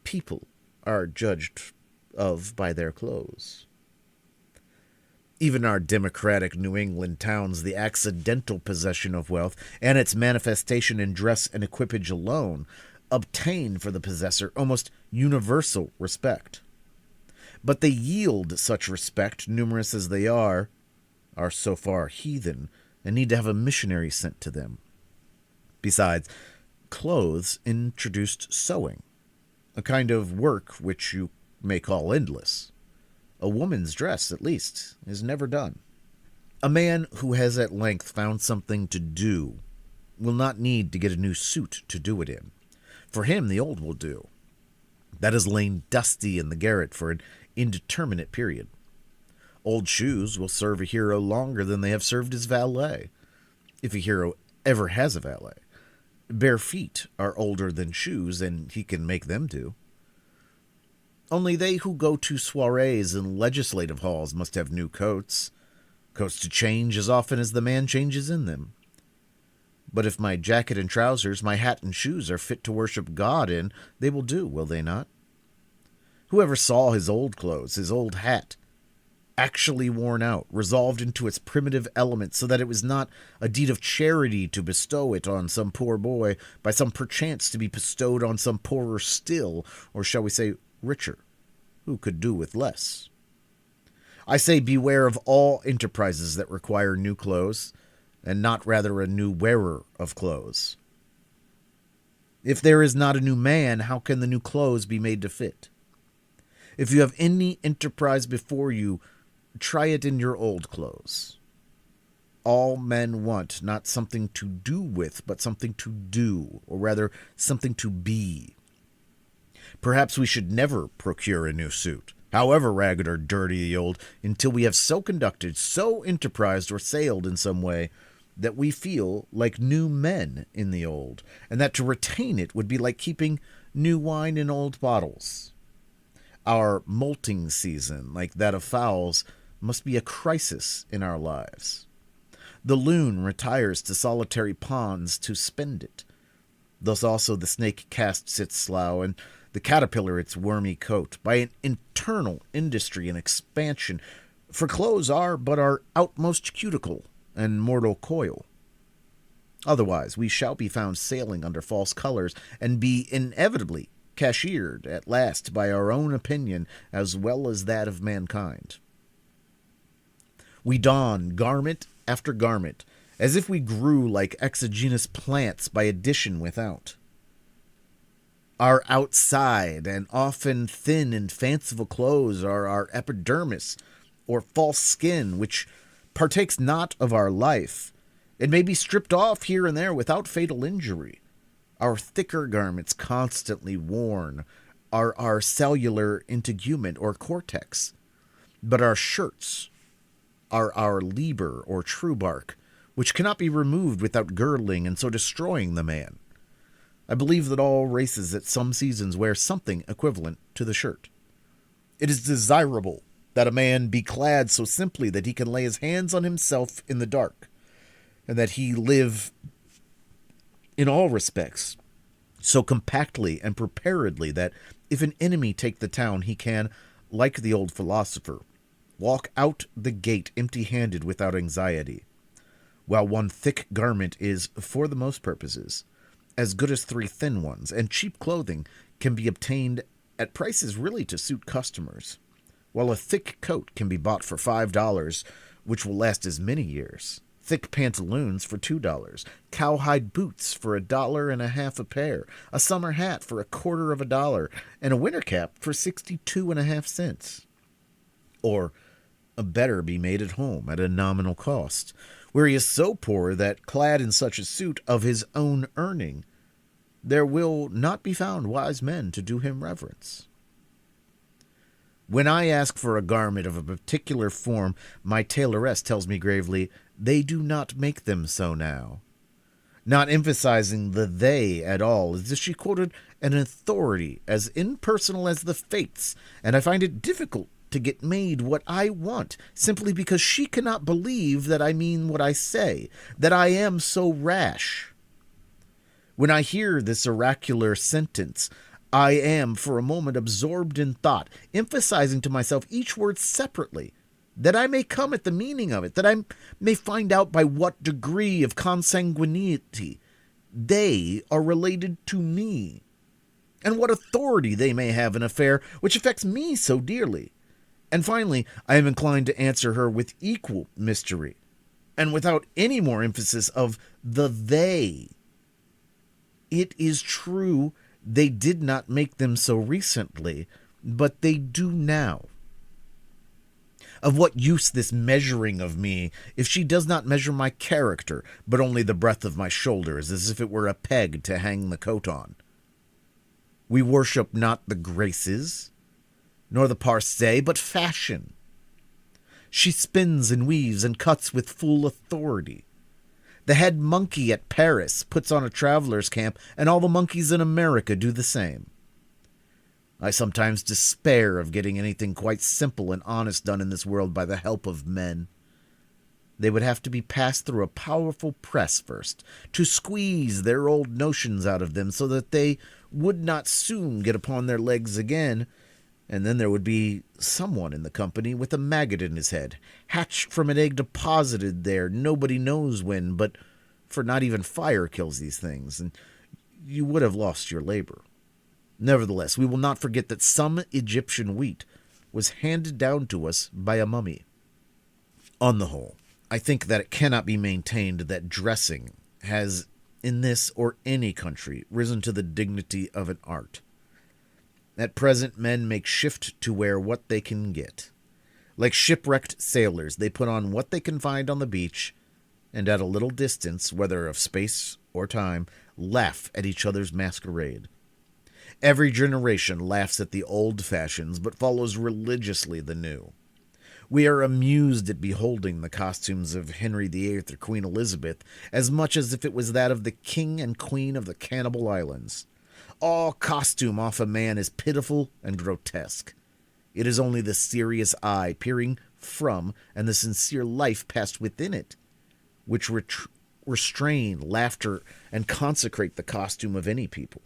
people are judged of by their clothes. Even our democratic New England towns, the accidental possession of wealth and its manifestation in dress and equipage alone obtain for the possessor almost universal respect. But they yield such respect, numerous as they are so far heathen, and need to have a missionary sent to them. Besides, clothes introduced sewing, a kind of work which you may call endless. A woman's dress, at least, is never done. A man who has at length found something to do will not need to get a new suit to do it in. For him, the old will do. That has lain dusty in the garret for an indeterminate period. Old shoes will serve a hero longer than they have served his valet, if a hero ever has a valet. Bare feet are older than shoes, and he can make them do. Only they who go to soirees in legislative halls must have new coats to change as often as the man changes in them. But if my jacket and trousers, my hat and shoes are fit to worship God in, they will do, will they not? Whoever saw his old clothes, his old hat, actually worn out, resolved into its primitive elements, so that it was not a deed of charity to bestow it on some poor boy, by some perchance to be bestowed on some poorer still, or shall we say richer, who could do with less. I say beware of all enterprises that require new clothes, and not rather a new wearer of clothes. If there is not a new man, how can the new clothes be made to fit? If you have any enterprise before you, try it in your old clothes. All men want not something to do with, but something to do, or rather, something to be. Perhaps we should never procure a new suit, however ragged or dirty the old, until we have so conducted, so enterprised or sailed in some way, that we feel like new men in the old, and that to retain it would be like keeping new wine in old bottles. Our molting season, like that of fowls, must be a crisis in our lives. The loon retires to solitary ponds to spend it. Thus also the snake casts its slough, and the caterpillar its wormy coat, by an internal industry and expansion, for clothes are but our outmost cuticle and mortal coil. Otherwise we shall be found sailing under false colors, and be inevitably cashiered at last by our own opinion as well as that of mankind. We don garment after garment, as if we grew like exogenous plants by addition without. Our outside and often thin and fanciful clothes are our epidermis, or false skin, which partakes not of our life. It may be stripped off here and there without fatal injury. Our thicker garments, constantly worn, are our cellular integument or cortex, but our shirts are our liber or true bark, which cannot be removed without girdling and so destroying the man. I believe that all races at some seasons wear something equivalent to the shirt. It is desirable that a man be clad so simply that he can lay his hands on himself in the dark, and that he live in all respects so compactly and preparedly that if an enemy take the town, he can, like the old philosopher, walk out the gate empty-handed without anxiety, while one thick garment is, for the most purposes, as good as 3 thin ones, and cheap clothing can be obtained at prices really to suit customers, while a thick coat can be bought for $5, which will last as many years, thick pantaloons for $2, cowhide boots for $1.50 a pair, a summer hat for $0.25, and a winter cap for 62.5 cents. Or a better be made at home at a nominal cost, where he is so poor that, clad in such a suit of his own earning, there will not be found wise men to do him reverence. When I ask for a garment of a particular form, my tailoress tells me gravely, they do not make them so now, not emphasizing the they at all, as if she quoted an authority as impersonal as the fates, and I find it difficult to get made what I want, simply because she cannot believe that I mean what I say, that I am so rash. When I hear this oracular sentence, I am for a moment absorbed in thought, emphasizing to myself each word separately, that I may come at the meaning of it, that I may find out by what degree of consanguinity they are related to me, and what authority they may have in an affair which affects me so dearly. And finally, I am inclined to answer her with equal mystery, and without any more emphasis of the they. It is true they did not make them so recently, but they do now. Of what use this measuring of me, if she does not measure my character, but only the breadth of my shoulders, as if it were a peg to hang the coat on? We worship not the graces, nor the parse, but fashion. She spins and weaves and cuts with full authority. The head monkey at Paris puts on a traveler's camp, and all the monkeys in America do the same. I sometimes despair of getting anything quite simple and honest done in this world by the help of men. They would have to be passed through a powerful press first, to squeeze their old notions out of them so that they would not soon get upon their legs again, and then there would be someone in the company with a maggot in his head, hatched from an egg deposited there nobody knows when, but for not even fire kills these things, and you would have lost your labor. Nevertheless, we will not forget that some Egyptian wheat was handed down to us by a mummy. On the whole, I think that it cannot be maintained that dressing has, in this or any country, risen to the dignity of an art. At present, men make shift to wear what they can get. Like shipwrecked sailors, they put on what they can find on the beach, and at a little distance, whether of space or time, laugh at each other's masquerade. Every generation laughs at the old fashions, but follows religiously the new. We are amused at beholding the costumes of Henry VIII or Queen Elizabeth as much as if it was that of the king and queen of the Cannibal Islands. All costume off a man is pitiful and grotesque. It is only the serious eye peering from and the sincere life passed within it which restrain laughter and consecrate the costume of any people.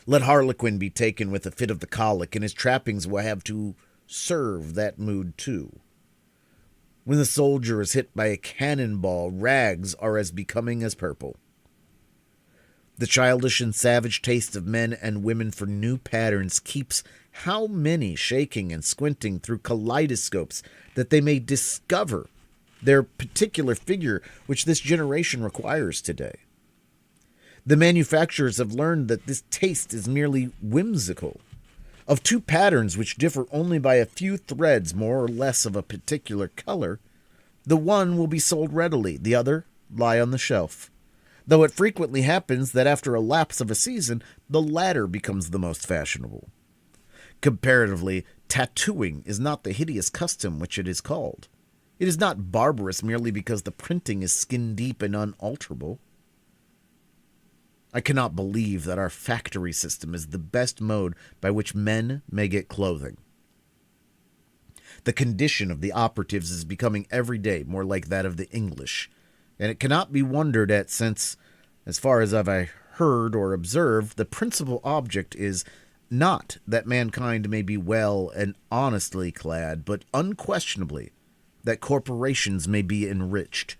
Let Harlequin be taken with a fit of the colic, and his trappings will have to serve that mood too. When the soldier is hit by a cannonball, rags are as becoming as purple. The childish and savage taste of men and women for new patterns keeps how many shaking and squinting through kaleidoscopes that they may discover their particular figure which this generation requires today. The manufacturers have learned that this taste is merely whimsical. Of two patterns which differ only by a few threads more or less of a particular color, the one will be sold readily, the other lie on the shelf, though it frequently happens that after a lapse of a season, the latter becomes the most fashionable. Comparatively, tattooing is not the hideous custom which it is called. It is not barbarous merely because the printing is skin-deep and unalterable. I cannot believe that our factory system is the best mode by which men may get clothing. The condition of the operatives is becoming every day more like that of the English, and it cannot be wondered at since, as far as I've heard or observed, the principal object is not that mankind may be well and honestly clad, but unquestionably that corporations may be enriched.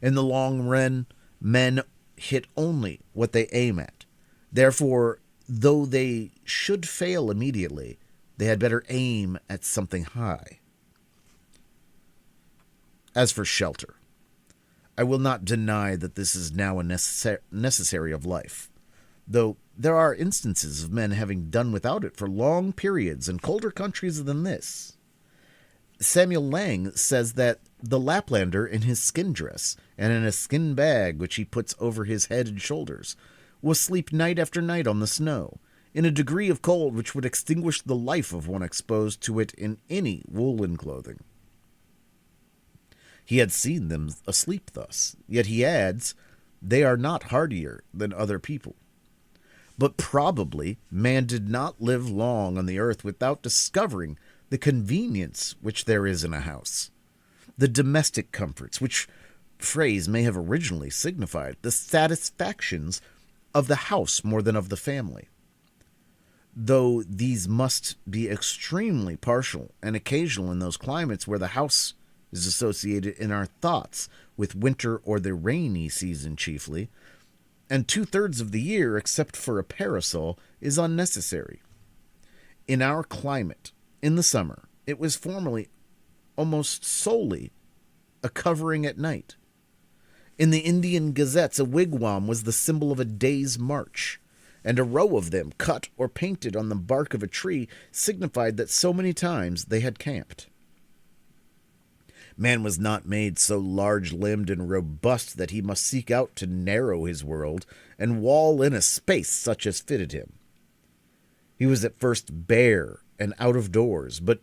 In the long run, men hit only what they aim at. Therefore, though they should fail immediately, they had better aim at something high. As for shelter, I will not deny that this is now a necessary of life, though there are instances of men having done without it for long periods in colder countries than this. Samuel Lang says that the Laplander in his skin dress and in a skin bag which he puts over his head and shoulders will sleep night after night on the snow, in a degree of cold which would extinguish the life of one exposed to it in any woolen clothing. He had seen them asleep thus, yet he adds, they are not hardier than other people. But probably man did not live long on the earth without discovering the convenience which there is in a house, the domestic comforts, which phrase may have originally signified the satisfactions of the house more than of the family. though these must be extremely partial and occasional in those climates where the house is associated in our thoughts with winter or the rainy season chiefly, and 2/3 of the year, except for a parasol, is unnecessary. In our climate, in the summer, it was formerly almost solely a covering at night. In the Indian gazettes, a wigwam was the symbol of a day's march, and a row of them, cut or painted on the bark of a tree, signified that so many times they had camped. Man was not made so large-limbed and robust that he must seek out to narrow his world and wall in a space such as fitted him. He was at first bare and out of doors, but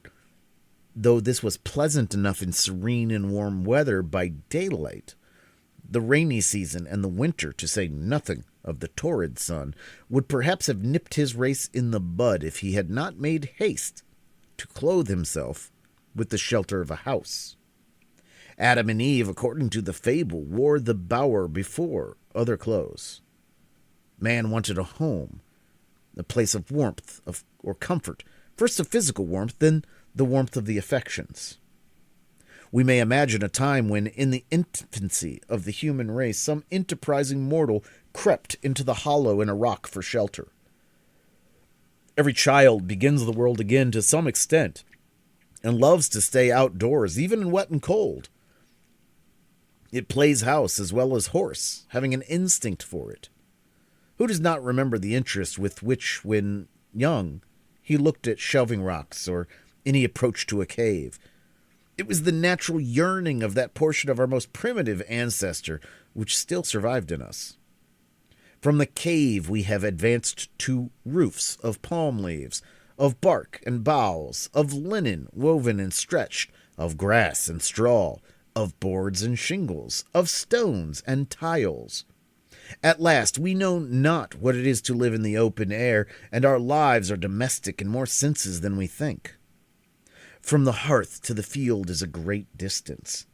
though this was pleasant enough in serene and warm weather by daylight, the rainy season and the winter, to say nothing of the torrid sun, would perhaps have nipped his race in the bud if he had not made haste to clothe himself with the shelter of a house. Adam and Eve, according to the fable, wore the bower before other clothes. Man wanted a home, a place of warmth or comfort, first of physical warmth, then the warmth of the affections. We may imagine a time when, in the infancy of the human race, some enterprising mortal crept into the hollow in a rock for shelter. Every child begins the world again to some extent, and loves to stay outdoors, even in wet and cold. It plays house as well as horse, having an instinct for it. Who does not remember the interest with which, when young, he looked at shelving rocks or any approach to a cave? It was the natural yearning of that portion of our most primitive ancestor which still survived in us. From the cave we have advanced to roofs of palm leaves, of bark and boughs, of linen woven and stretched, of grass and straw, of boards and shingles, of stones and tiles. At last we know not what it is to live in the open air, and our lives are domestic in more senses than we think. From the hearth to the field is a great distance.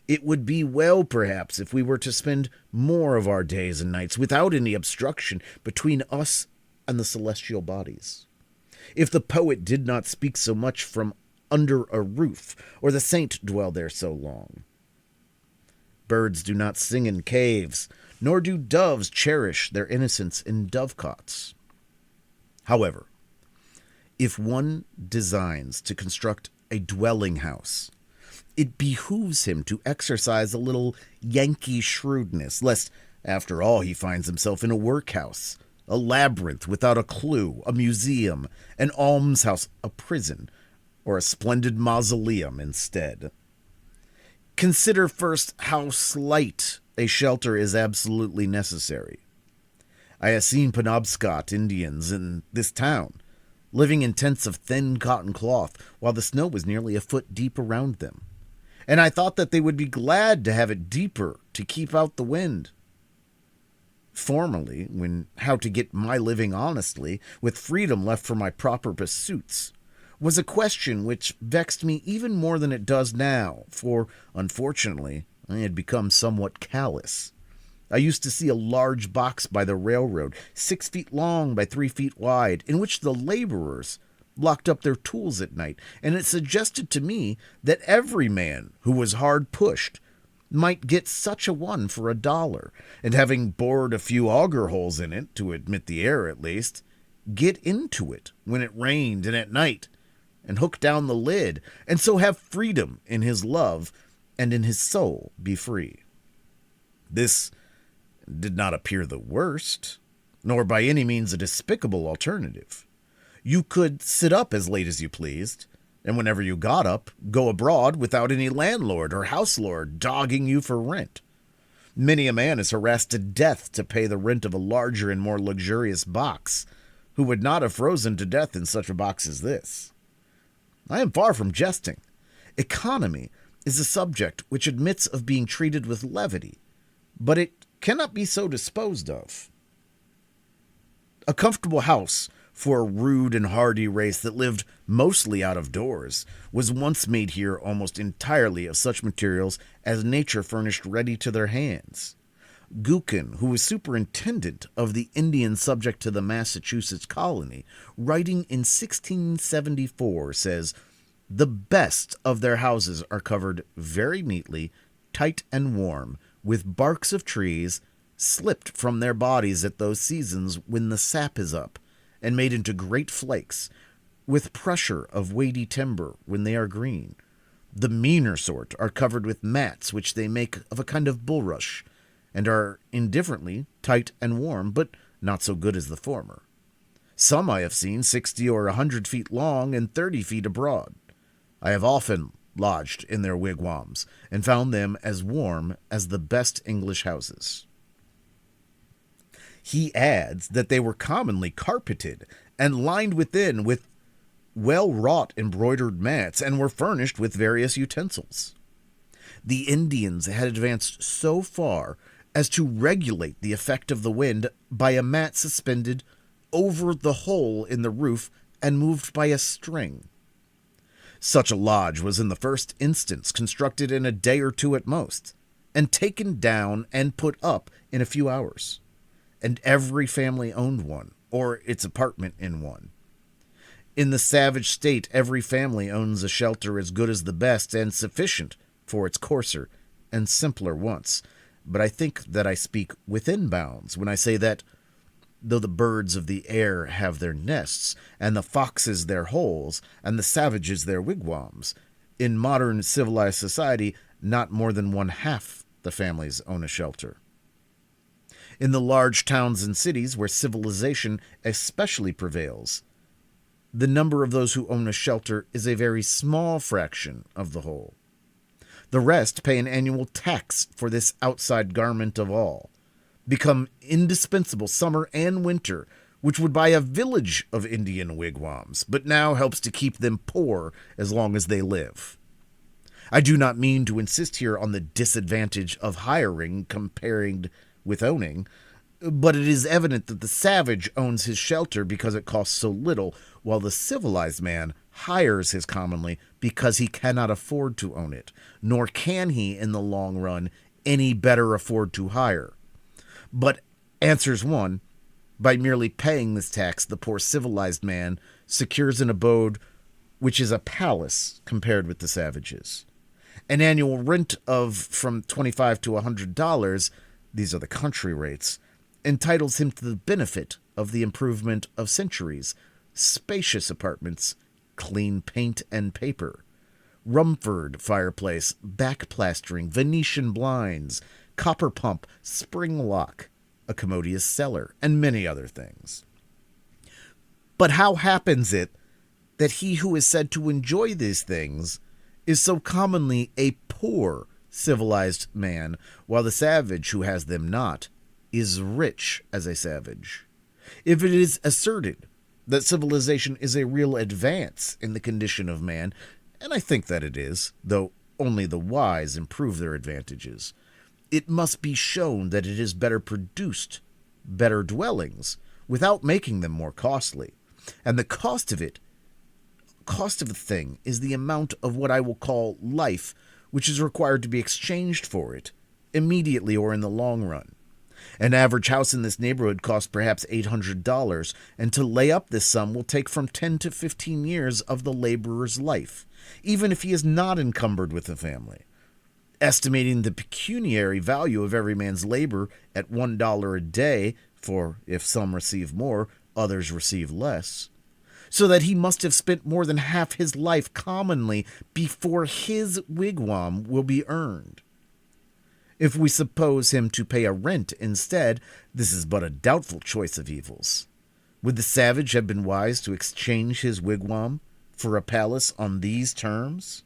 It would be well, perhaps, if we were to spend more of our days and nights without any obstruction between us and the celestial bodies. If the poet did not speak so much from under a roof, or the saint dwell there so long. Birds do not sing in caves, nor do doves cherish their innocence in dovecots. However, if one designs to construct a dwelling house, it behooves him to exercise a little Yankee shrewdness, lest, after all, he finds himself in a workhouse, a labyrinth without a clue, a museum, an almshouse, a prison, or a splendid mausoleum instead. Consider first how slight a shelter is absolutely necessary. I have seen Penobscot Indians in this town, living in tents of thin cotton cloth, while the snow was nearly a foot deep around them, and I thought that they would be glad to have it deeper to keep out the wind. Formerly, when how to get my living honestly, with freedom left for my proper pursuits, was a question which vexed me even more than it does now, for, unfortunately, I had become somewhat callous. I used to see a large box by the railroad, 6 feet long by 3 feet wide, in which the laborers locked up their tools at night, and it suggested to me that every man who was hard pushed might get such a one for $1, and having bored a few auger holes in it, to admit the air at least, get into it when it rained and at night, and hook down the lid, and so have freedom in his love, and in his soul be free. This did not appear the worst, nor by any means a despicable alternative. You could sit up as late as you pleased, and whenever you got up, go abroad without any landlord or houselord dogging you for rent. Many a man is harassed to death to pay the rent of a larger and more luxurious box, who would not have frozen to death in such a box as this. I am far from jesting. Economy is a subject which admits of being treated with levity, but it cannot be so disposed of. A comfortable house for a rude and hardy race that lived mostly out of doors was once made here almost entirely of such materials as nature furnished ready to their hands. Gookin, who was superintendent of the Indians subject to the Massachusetts colony, writing in 1674, says, "The best of their houses are covered very neatly, tight and warm, with barks of trees, slipped from their bodies at those seasons when the sap is up, and made into great flakes, with pressure of weighty timber when they are green. The meaner sort are covered with mats which they make of a kind of bulrush, and are indifferently tight and warm, but not so good as the former. Some I have seen 60 or 100 feet long and 30 feet abroad. I have often lodged in their wigwams, and found them as warm as the best English houses." He adds that they were commonly carpeted and lined within with well-wrought embroidered mats, and were furnished with various utensils. The Indians had advanced so far as to regulate the effect of the wind by a mat suspended over the hole in the roof and moved by a string. Such a lodge was in the first instance constructed in a day or two at most, and taken down and put up in a few hours, and every family owned one, or its apartment in one. In the savage state, every family owns a shelter as good as the best and sufficient for its coarser and simpler wants. But I think that I speak within bounds when I say that, though the birds of the air have their nests, and the foxes their holes, and the savages their wigwams, in modern civilized society, not more than 1/2 the families own a shelter. In the large towns and cities where civilization especially prevails, the number of those who own a shelter is a very small fraction of the whole. The rest pay an annual tax for this outside garment of all, become indispensable summer and winter, which would buy a village of Indian wigwams, but now helps to keep them poor as long as they live. I do not mean to insist here on the disadvantage of hiring compared with owning, but it is evident that the savage owns his shelter because it costs so little, while the civilized man hires his commonly because he cannot afford to own it, nor can he, in the long run, any better afford to hire. But, answers one, by merely paying this tax, the poor civilized man secures an abode which is a palace compared with the savages. An annual rent of from $25 to $100, these are the country rates, entitles him to the benefit of the improvement of centuries, spacious apartments, clean paint and paper, Rumford fireplace, back plastering, Venetian blinds, copper pump, spring lock, a commodious cellar, and many other things. But how happens it that he who is said to enjoy these things is so commonly a poor civilized man, while the savage who has them not is rich as a savage? If it is asserted that civilization is a real advance in the condition of man, and I think that it is, though only the wise improve their advantages, it must be shown that it has better produced better dwellings without making them more costly. And the cost of the thing is the amount of what I will call life, which is required to be exchanged for it, immediately or in the long run. An average house in this neighborhood costs perhaps $800, and to lay up this sum will take from 10 to 15 years of the laborer's life, even if he is not encumbered with a family. Estimating the pecuniary value of every man's labor at $1 a day, for if some receive more, others receive less, so that he must have spent more than half his life commonly before his wigwam will be earned. If we suppose him to pay a rent instead, this is but a doubtful choice of evils. Would the savage have been wise to exchange his wigwam for a palace on these terms?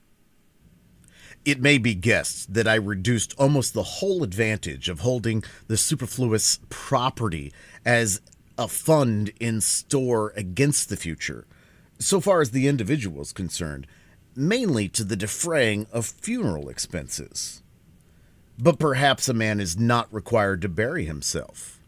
It may be guessed that I reduced almost the whole advantage of holding the superfluous property as a fund in store against the future, so far as the individual is concerned, mainly to the defraying of funeral expenses. But perhaps a man is not required to bury himself.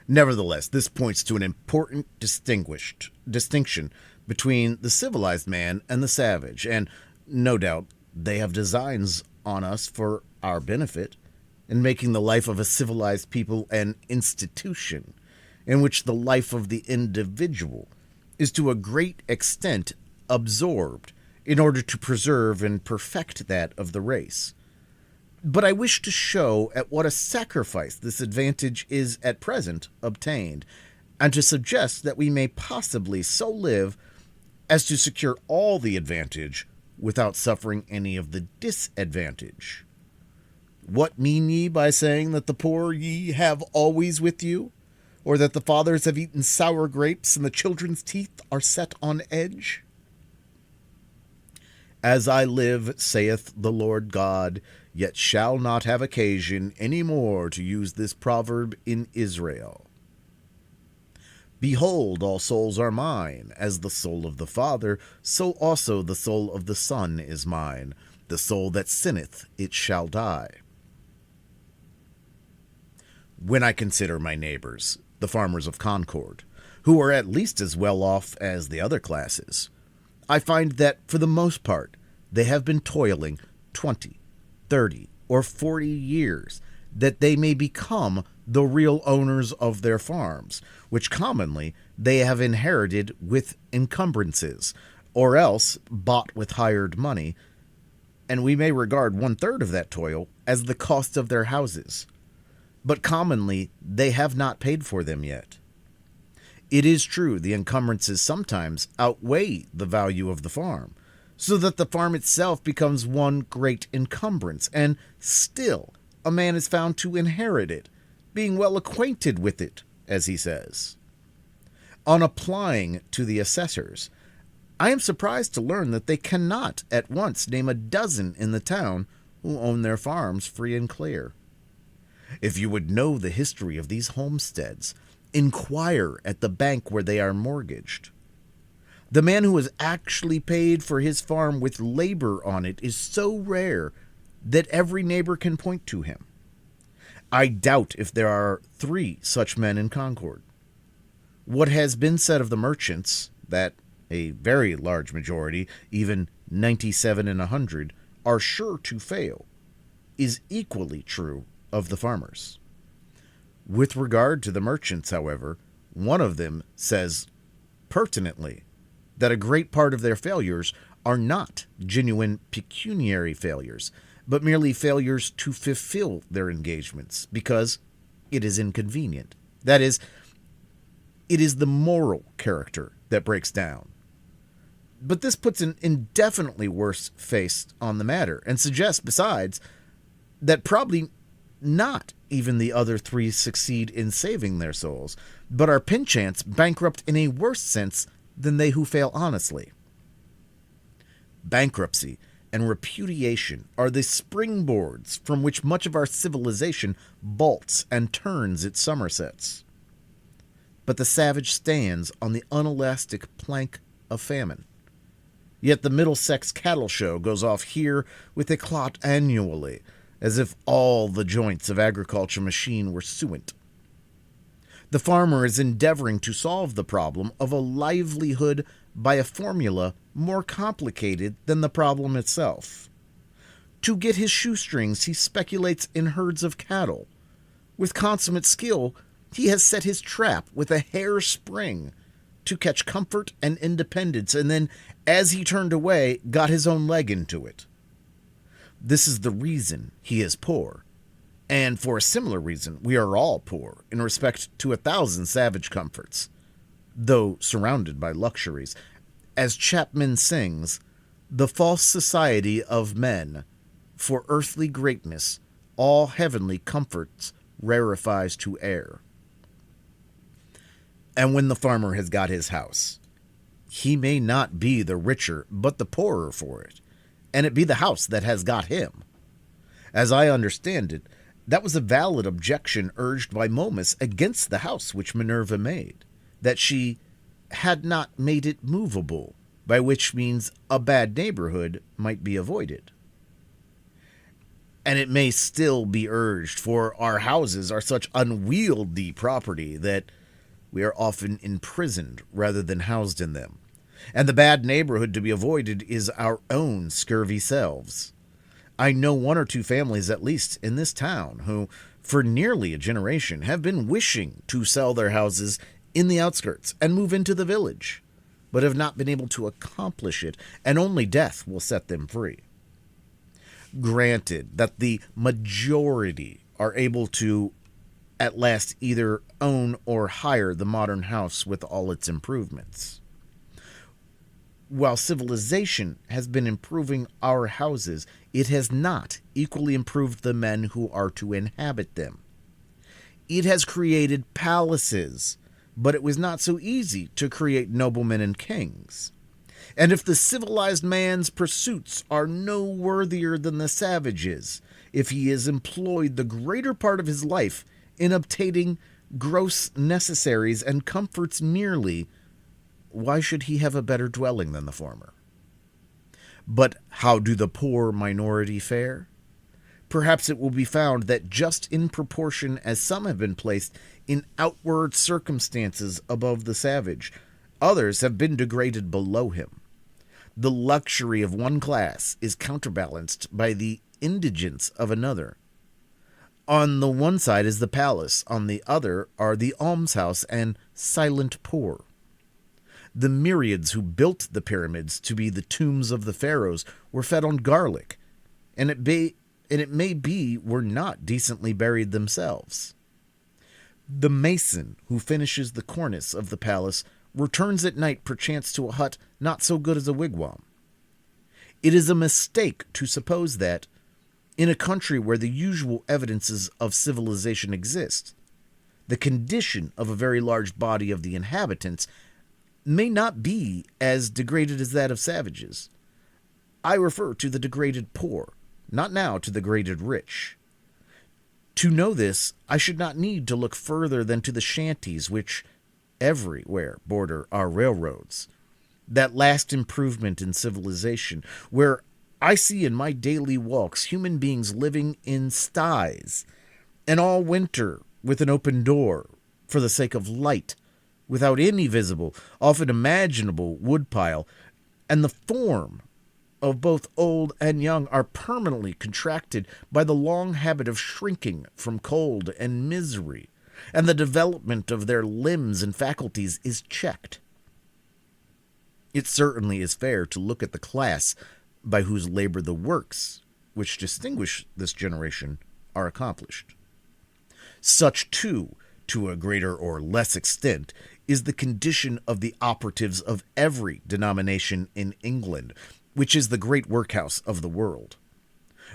Nevertheless, this points to an important distinction between the civilized man and the savage, and no doubt they have designs on us for our benefit, and making the life of a civilized people an institution in which the life of the individual is to a great extent absorbed in order to preserve and perfect that of the race. But I wish to show at what a sacrifice this advantage is at present obtained, and to suggest that we may possibly so live as to secure all the advantage without suffering any of the disadvantage. What mean ye by saying that the poor ye have always with you, or that the fathers have eaten sour grapes and the children's teeth are set on edge? As I live, saith the Lord God, yet shall not have occasion any more to use this proverb in Israel. Behold, all souls are mine, as the soul of the Father, so also the soul of the Son is mine. The soul that sinneth, it shall die. When I consider my neighbors, the farmers of Concord, who are at least as well off as the other classes, I find that, for the most part, they have been toiling 20, 30, or 40 years, that they may become the real owners of their farms, which commonly they have inherited with encumbrances, or else bought with hired money, and we may regard 1/3 of that toil as the cost of their houses. But commonly they have not paid for them yet. It is true the encumbrances sometimes outweigh the value of the farm, so that the farm itself becomes one great encumbrance, and still a man is found to inherit it, being well acquainted with it, as he says. On applying to the assessors, I am surprised to learn that they cannot at once name a dozen in the town who own their farms free and clear. If you would know the history of these homesteads, inquire at the bank where they are mortgaged. The man who has actually paid for his farm with labor on it is so rare that every neighbor can point to him. I doubt if there are 3 such men in Concord. What has been said of the merchants, that a very large majority, even 97 in 100, are sure to fail, is equally true of the farmers. With regard to the merchants, however, one of them says pertinently that a great part of their failures are not genuine pecuniary failures, but merely failures to fulfill their engagements because it is inconvenient. That is, it is the moral character that breaks down. But this puts an indefinitely worse face on the matter, and suggests, besides, that probably not even the other 3 succeed in saving their souls, but are pinchance bankrupt in a worse sense than they who fail honestly. Bankruptcy and repudiation are the springboards from which much of our civilization bolts and turns its somersets. But the savage stands on the unelastic plank of famine. Yet the Middlesex cattle show goes off here with a clot annually, as if all the joints of agriculture machine were suent. The farmer is endeavoring to solve the problem of a livelihood by a formula more complicated than the problem itself. To get his shoestrings, he speculates in herds of cattle. With consummate skill, he has set his trap with a hair spring to catch comfort and independence, and then, as he turned away, got his own leg into it. This is the reason he is poor, and for a similar reason we are all poor in respect to 1,000 savage comforts, though surrounded by luxuries. As Chapman sings, the false society of men, for earthly greatness, all heavenly comforts rarefies to air. And when the farmer has got his house, he may not be the richer but the poorer for it, and it be the house that has got him. As I understand it, that was a valid objection urged by Momus against the house which Minerva made, that she had not made it movable, by which means a bad neighborhood might be avoided. And it may still be urged, for our houses are such unwieldy property that we are often imprisoned rather than housed in them, and the bad neighborhood to be avoided is our own scurvy selves. I know one or two families, at least in this town, who, for nearly a generation, have been wishing to sell their houses in the outskirts and move into the village, but have not been able to accomplish it, and only death will set them free. Granted that the majority are able to at last either own or hire the modern house with all its improvements. While civilization has been improving our houses, it has not equally improved the men who are to inhabit them. It has created palaces, but it was not so easy to create noblemen and kings. And if the civilized man's pursuits are no worthier than the savage's, if he has employed the greater part of his life in obtaining gross necessaries and comforts merely, why should he have a better dwelling than the former? But how do the poor minority fare? Perhaps it will be found that just in proportion as some have been placed in outward circumstances above the savage, others have been degraded below him. The luxury of one class is counterbalanced by the indigence of another. On the one side is the palace, on the other are the almshouse and silent poor. The myriads who built the pyramids to be the tombs of the pharaohs were fed on garlic, and it may be were not decently buried themselves. The mason who finishes the cornice of the palace returns at night perchance to a hut not so good as a wigwam. It is a mistake to suppose that, in a country where the usual evidences of civilization exist, the condition of a very large body of the inhabitants may not be as degraded as that of savages. I refer to the degraded poor, not now to the degraded rich. To know this, I should not need to look further than to the shanties which everywhere border our railroads, that last improvement in civilization, where I see in my daily walks human beings living in sties, and all winter with an open door for the sake of light, without any visible, often imaginable woodpile, and the form of both old and young are permanently contracted by the long habit of shrinking from cold and misery, and the development of their limbs and faculties is checked. It certainly is fair to look at the class by whose labor the works which distinguish this generation are accomplished. Such, too, to a greater or less extent, is the condition of the operatives of every denomination in England, which is the great workhouse of the world.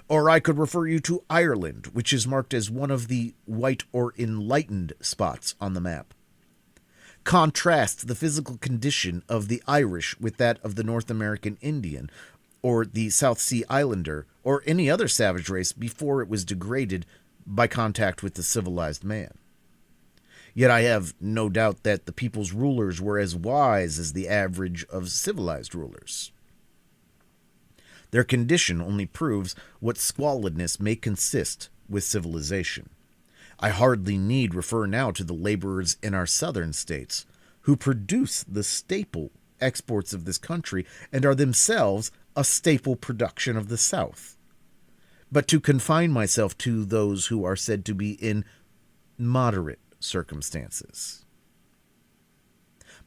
Or I could refer you to Ireland, which is marked as one of the white or enlightened spots on the map. Contrast the physical condition of the Irish with that of the North American Indian, or the South Sea Islander, or any other savage race before it was degraded by contact with the civilized man. Yet I have no doubt that the people's rulers were as wise as the average of civilized rulers. Their condition only proves what squalidness may consist with civilization. I hardly need refer now to the laborers in our southern states, who produce the staple exports of this country and are themselves a staple production of the South, but to confine myself to those who are said to be in moderate circumstances.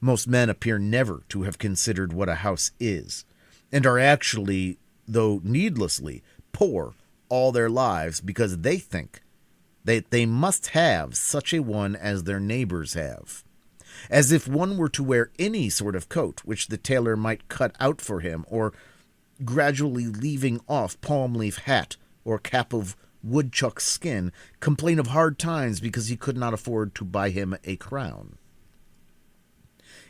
Most men appear never to have considered what a house is, and are actually, though needlessly, poor all their lives because they think that they must have such a one as their neighbors have, as if one were to wear any sort of coat which the tailor might cut out for him, or gradually leaving off palm leaf hat or cap of woodchuck skin, complain of hard times because he could not afford to buy him a crown.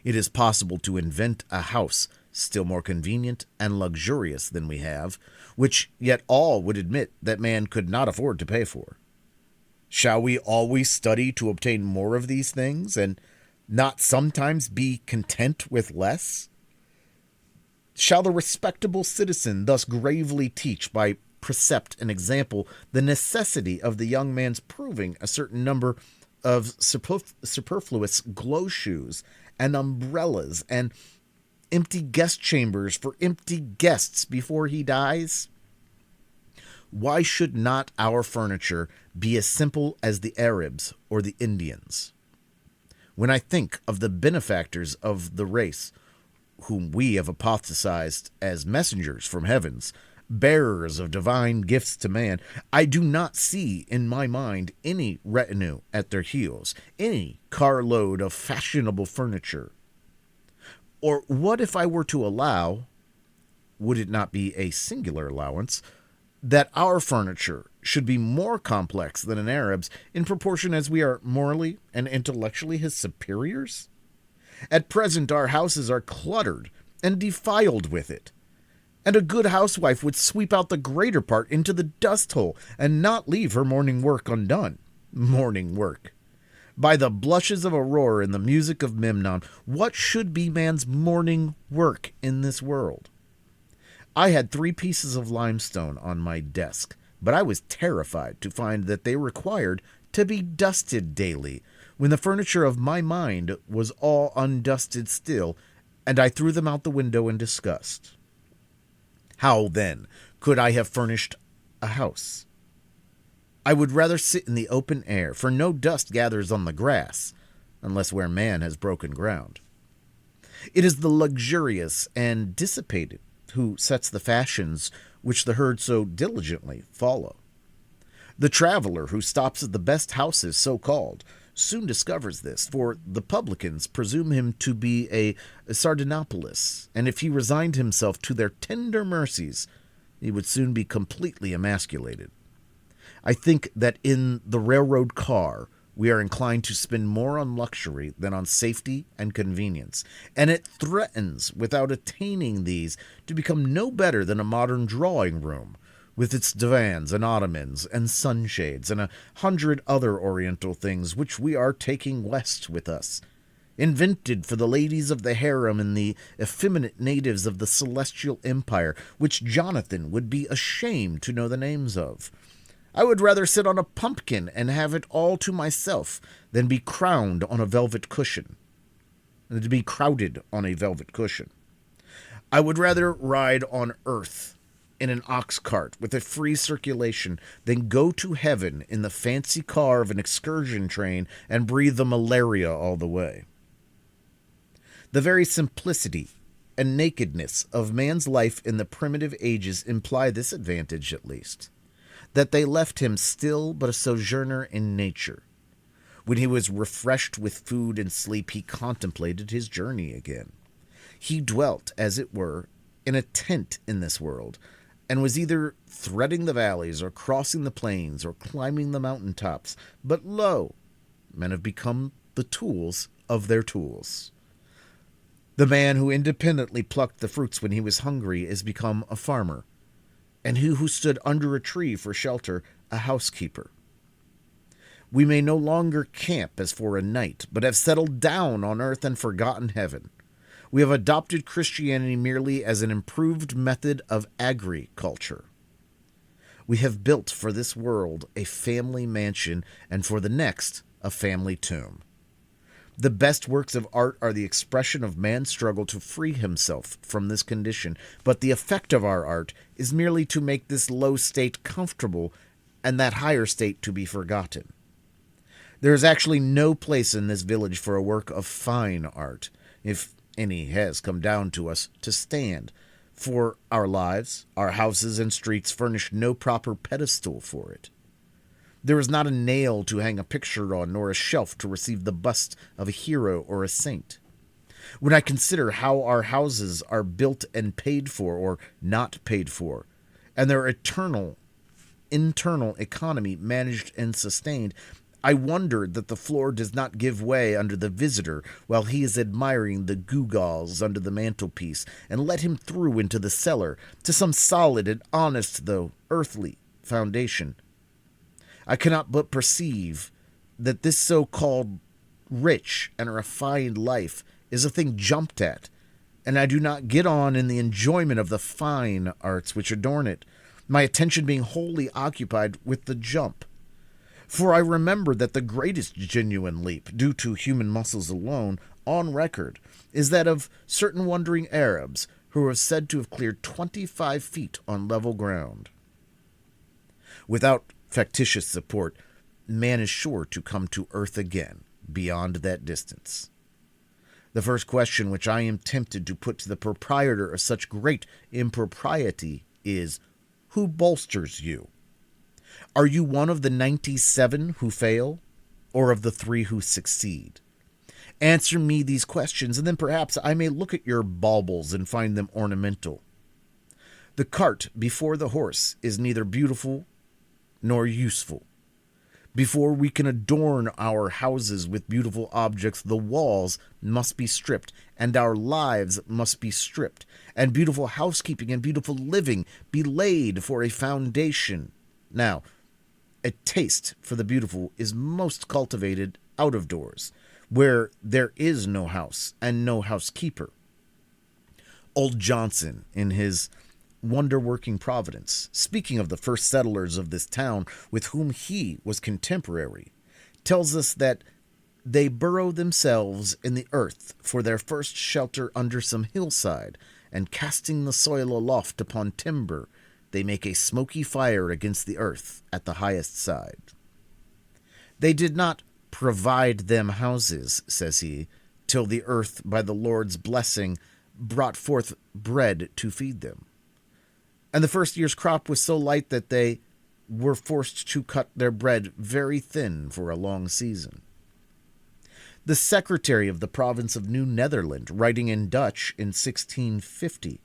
It is possible to invent a house still more convenient and luxurious than we have, which yet all would admit that man could not afford to pay for. Shall we always study to obtain more of these things, and not sometimes be content with less? Shall the respectable citizen thus gravely teach by precept and example the necessity of the young man's proving a certain number of superfluous glow shoes and umbrellas and empty guest chambers for empty guests before he dies? Why should not our furniture be as simple as the Arabs or the Indians? When I think of the benefactors of the race, whom we have apostatized as messengers from heavens, bearers of divine gifts to man, I do not see in my mind any retinue at their heels, any carload of fashionable furniture. Or what if I were to allow, would it not be a singular allowance, that our furniture should be more complex than an Arab's in proportion as we are morally and intellectually his superiors? At present our houses are cluttered and defiled with it, and a good housewife would sweep out the greater part into the dust hole and not leave her morning work undone. Morning work. By the blushes of Aurora and the music of Memnon, what should be man's morning work in this world? I had 3 pieces of limestone on my desk, but I was terrified to find that they required to be dusted daily, when the furniture of my mind was all undusted still, and I threw them out the window in disgust. How, then, could I have furnished a house? I would rather sit in the open air, for no dust gathers on the grass, unless where man has broken ground. It is the luxurious and dissipated who sets the fashions which the herd so diligently follow. The traveler who stops at the best houses, so-called, soon discovers this, for the publicans presume him to be a Sardanapalus, and if he resigned himself to their tender mercies, he would soon be completely emasculated. I think that in the railroad car we are inclined to spend more on luxury than on safety and convenience, and it threatens, without attaining these, to become no better than a modern drawing-room, with its divans and ottomans and sunshades and 100 other oriental things which we are taking west with us, invented for the ladies of the harem and the effeminate natives of the celestial empire, which Jonathan would be ashamed to know the names of. I would rather sit on a pumpkin and have it all to myself than be crowned on a velvet cushion, than to be crowded on a velvet cushion. I would rather ride on earth in an ox cart with a free circulation than go to heaven in the fancy car of an excursion train and breathe the malaria all the way. The very simplicity and nakedness of man's life in the primitive ages imply this advantage, at least, that they left him still but a sojourner in nature. When he was refreshed with food and sleep, he contemplated his journey again. He dwelt, as it were, in a tent in this world, and was either threading the valleys or crossing the plains or climbing the mountain tops. But lo, men have become the tools of their tools. The man who independently plucked the fruits when he was hungry is become a farmer, and he who stood under a tree for shelter, a housekeeper. We may no longer camp as for a night, but have settled down on earth and forgotten heaven. We have adopted Christianity merely as an improved method of agriculture. We have built for this world a family mansion, and for the next, a family tomb. The best works of art are the expression of man's struggle to free himself from this condition, but the effect of our art is merely to make this low state comfortable and that higher state to be forgotten. There is actually no place in this village for a work of fine art, if any has come down to us, to stand, for our lives, our houses and streets furnish no proper pedestal for it. There is not a nail to hang a picture on, nor a shelf to receive the bust of a hero or a saint. When I consider how our houses are built and paid for, or not paid for, and their internal economy managed and sustained, I wonder that the floor does not give way under the visitor while he is admiring the gewgaws under the mantelpiece, and let him through into the cellar to some solid and honest, though earthly, foundation. I cannot but perceive that this so-called rich and refined life is a thing jumped at, and I do not get on in the enjoyment of the fine arts which adorn it, my attention being wholly occupied with the jump. For I remember that the greatest genuine leap, due to human muscles alone, on record, is that of certain wandering Arabs who are said to have cleared 25 feet on level ground. Without factitious support, man is sure to come to earth again beyond that distance. The first question which I am tempted to put to the proprietor of such great impropriety is, who bolsters you? Are you one of the 97 who fail, or of the 3 who succeed? Answer me these questions, and then perhaps I may look at your baubles and find them ornamental. The cart before the horse is neither beautiful nor useful. Before we can adorn our houses with beautiful objects, the walls must be stripped, and our lives must be stripped, and beautiful housekeeping and beautiful living be laid for a foundation. Now, a taste for the beautiful is most cultivated out of doors, where there is no house and no housekeeper. Old Johnson, in his Wonder-working Providence, speaking of the first settlers of this town with whom he was contemporary, tells us that they burrow themselves in the earth for their first shelter under some hillside, and casting the soil aloft upon timber, they make a smoky fire against the earth at the highest side. They did not provide them houses, says he, till the earth by the Lord's blessing brought forth bread to feed them. And the first year's crop was so light that they were forced to cut their bread very thin for a long season. The secretary of the province of New Netherland, writing in Dutch in 1650,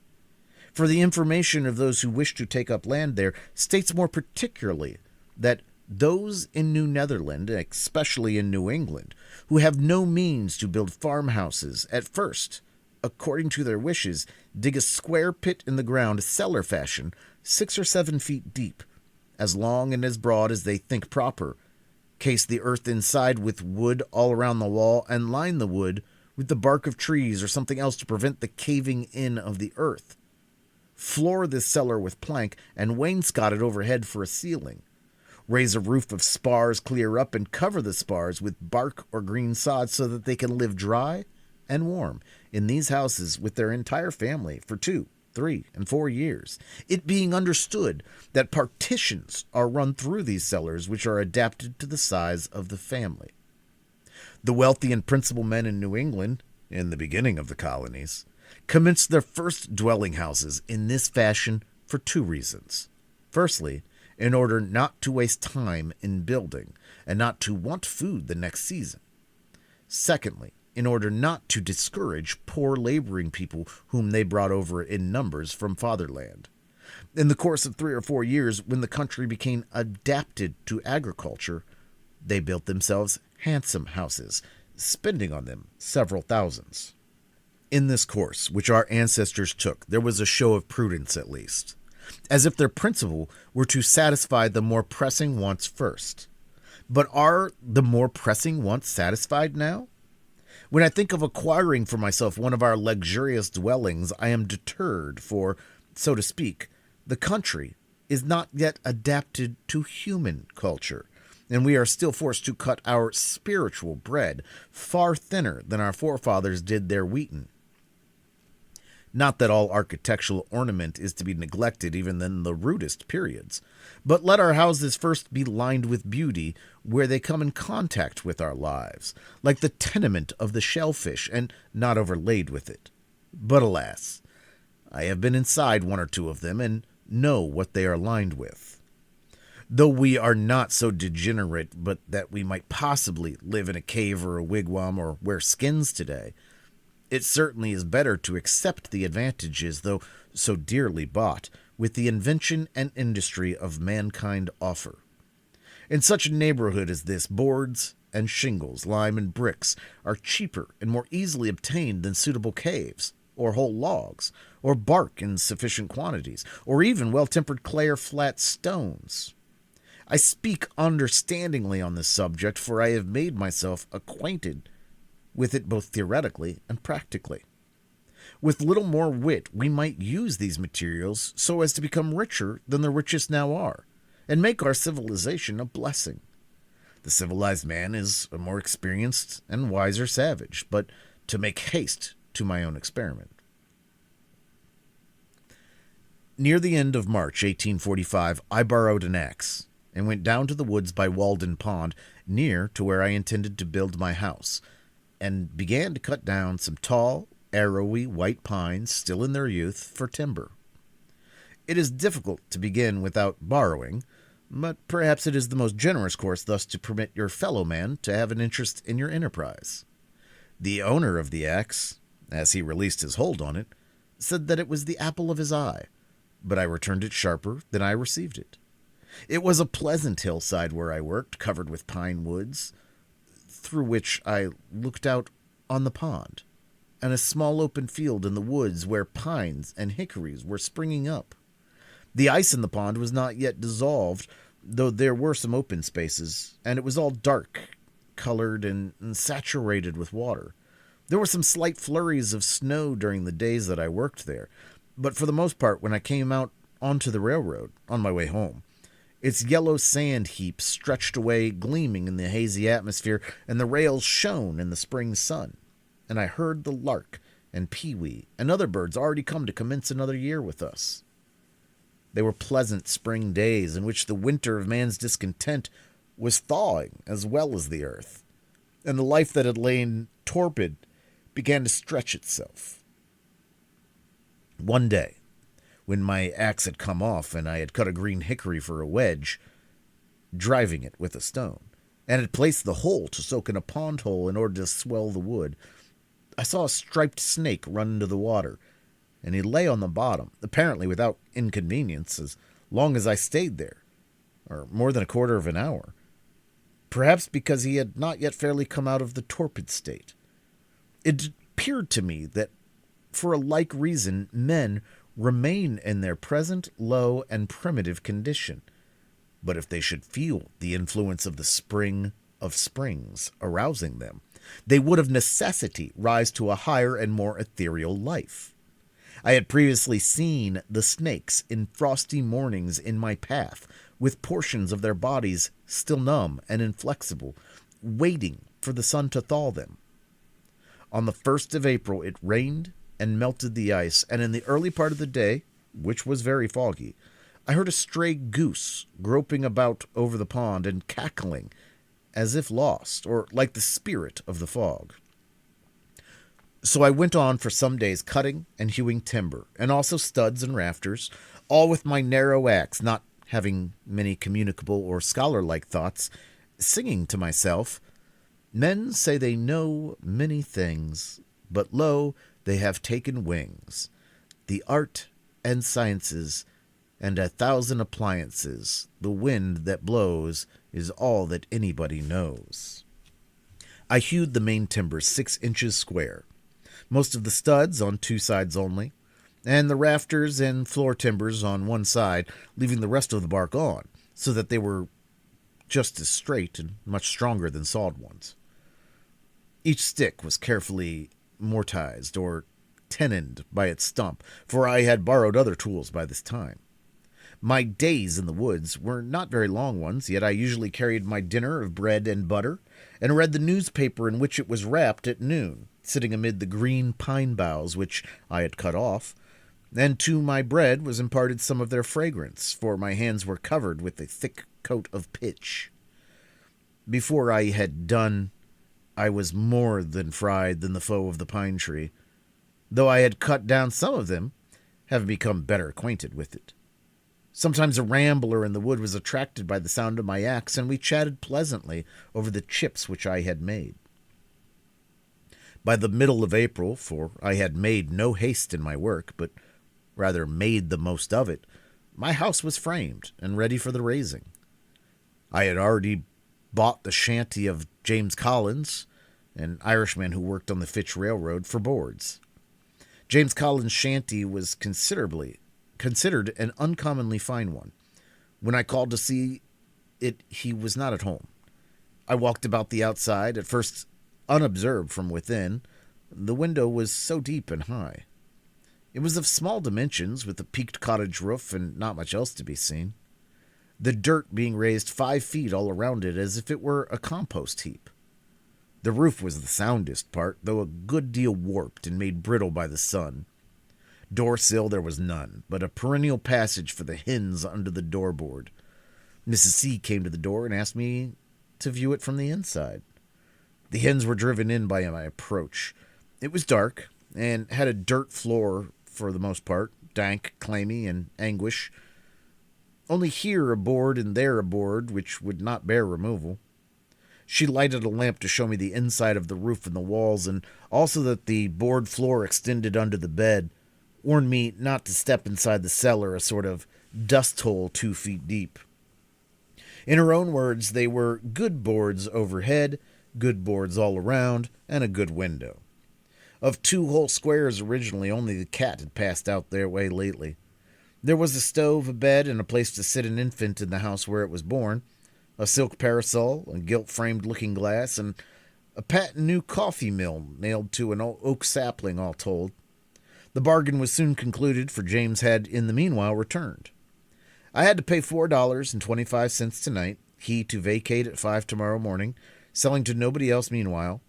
for the information of those who wish to take up land there, states more particularly that those in New Netherland, especially in New England, who have no means to build farmhouses, at first, according to their wishes, dig a square pit in the ground, cellar fashion, 6 or 7 feet deep, as long and as broad as they think proper, case the earth inside with wood all around the wall, and line the wood with the bark of trees or something else to prevent the caving in of the earth. Floor this cellar with plank, and wainscot it overhead for a ceiling. Raise a roof of spars clear up, and cover the spars with bark or green sod so that they can live dry and warm in these houses with their entire family for 2, 3, and 4 years, it being understood that partitions are run through these cellars which are adapted to the size of the family. The wealthy and principal men in New England, in the beginning of the colonies, commenced their first dwelling houses in this fashion for 2 reasons. Firstly, in order not to waste time in building and not to want food the next season. Secondly, in order not to discourage poor laboring people whom they brought over in numbers from fatherland. In the course of 3 or 4 years, when the country became adapted to agriculture, they built themselves handsome houses, spending on them several thousands. In this course, which our ancestors took, there was a show of prudence at least, as if their principle were to satisfy the more pressing wants first. But are the more pressing wants satisfied now? When I think of acquiring for myself one of our luxurious dwellings, I am deterred, for, so to speak, the country is not yet adapted to human culture, and we are still forced to cut our spiritual bread far thinner than our forefathers did their wheaten. Not that all architectural ornament is to be neglected even in the rudest periods, but let our houses first be lined with beauty where they come in contact with our lives, like the tenement of the shellfish, and not overlaid with it. But alas, I have been inside 1 or 2 of them, and know what they are lined with. Though we are not so degenerate but that we might possibly live in a cave or a wigwam or wear skins today, it certainly is better to accept the advantages, though so dearly bought, with the invention and industry of mankind offer. In such a neighborhood as this, boards and shingles, lime and bricks are cheaper and more easily obtained than suitable caves, or whole logs, or bark in sufficient quantities, or even well-tempered clay or flat stones. I speak understandingly on this subject, for I have made myself acquainted with it both theoretically and practically. With little more wit, we might use these materials so as to become richer than the richest now are, and make our civilization a blessing. The civilized man is a more experienced and wiser savage, but to make haste to my own experiment. Near the end of March 1845, I borrowed an axe and went down to the woods by Walden Pond, near to where I intended to build my house, and began to cut down some tall, arrowy white pines still in their youth for timber. It is difficult to begin without borrowing, but perhaps it is the most generous course thus to permit your fellow man to have an interest in your enterprise. The owner of the axe, as he released his hold on it, said that it was the apple of his eye, but I returned it sharper than I received it. It was a pleasant hillside where I worked, covered with pine woods, through which I looked out on the pond, and a small open field in the woods where pines and hickories were springing up. The ice in the pond was not yet dissolved, though there were some open spaces, and it was all dark, colored, and saturated with water. There were some slight flurries of snow during the days that I worked there, but for the most part, when I came out onto the railroad on my way home, its yellow sand heaps stretched away, gleaming in the hazy atmosphere, and the rails shone in the spring sun. And I heard the lark and pewee and other birds already come to commence another year with us. They were pleasant spring days in which the winter of man's discontent was thawing as well as the earth, and the life that had lain torpid began to stretch itself. One day, when my axe had come off and I had cut a green hickory for a wedge, driving it with a stone, and had placed the hole to soak in a pond hole in order to swell the wood, I saw a striped snake run into the water, and he lay on the bottom, apparently without inconvenience, as long as I stayed there, or more than a quarter of an hour, perhaps because he had not yet fairly come out of the torpid state. It appeared to me that for a like reason men remain in their present low and primitive condition, but if they should feel the influence of the spring of springs arousing them, they would of necessity rise to a higher and more ethereal life. I had previously seen the snakes in frosty mornings in my path, with portions of their bodies still numb and inflexible, waiting for the sun to thaw them. On the 1st of April it rained and melted the ice, and in the early part of the day, which was very foggy, I heard a stray goose groping about over the pond and cackling as if lost, or like the spirit of the fog. So I went on for some days cutting and hewing timber, and also studs and rafters, all with my narrow axe, not having many communicable or scholar-like thoughts, singing to myself, "Men say they know many things, but lo, they have taken wings. The art and sciences and 1,000 appliances, the wind that blows is all that anybody knows." I hewed the main timber 6 inches square, most of the studs on 2 sides only, and the rafters and floor timbers on 1 side, leaving the rest of the bark on, so that they were just as straight and much stronger than sawed ones. Each stick was carefully mortised or tenoned by its stump, for I had borrowed other tools by this time. My days in the woods were not very long ones, yet I usually carried my dinner of bread and butter, and read the newspaper in which it was wrapped at noon, sitting amid the green pine boughs which I had cut off, and to my bread was imparted some of their fragrance, for my hands were covered with a thick coat of pitch. Before I had done, I was more than fried than the foe of the pine tree, though I had cut down some of them, having become better acquainted with it. Sometimes a rambler in the wood was attracted by the sound of my axe, and we chatted pleasantly over the chips which I had made. By the middle of April, for I had made no haste in my work, but rather made the most of it, my house was framed and ready for the raising. I had already bought the shanty of James Collins, an Irishman who worked on the Fitch Railroad, for boards. James Collins' shanty was considered an uncommonly fine one. When I called to see it, he was not at home. I walked about the outside, at first unobserved from within. The window was so deep and high. It was of small dimensions, with a peaked cottage roof and not much else to be seen, the dirt being raised 5 feet all around it as if it were a compost heap. The roof was the soundest part, though a good deal warped and made brittle by the sun. Door sill there was none, but a perennial passage for the hens under the doorboard. Mrs. C came to the door and asked me to view it from the inside. The hens were driven in by my approach. It was dark, and had a dirt floor for the most part, dank, clammy, and anguish. Only here a board and there a board which would not bear removal. She lighted a lamp to show me the inside of the roof and the walls, and also that the board floor extended under the bed, warned me not to step inside the cellar, a sort of dust hole 2 feet deep. In her own words, they were good boards overhead, good boards all around, and a good window. Of 2 whole squares originally, only the cat had passed out their way lately. There was a stove, a bed, and a place to sit an infant in the house where it was born, a silk parasol, a gilt-framed looking-glass, and a patent new coffee mill nailed to an oak sapling, all told. The bargain was soon concluded, for James had, in the meanwhile, returned. I had to pay $4.25 tonight, he to vacate at 5 tomorrow morning, selling to nobody else meanwhile.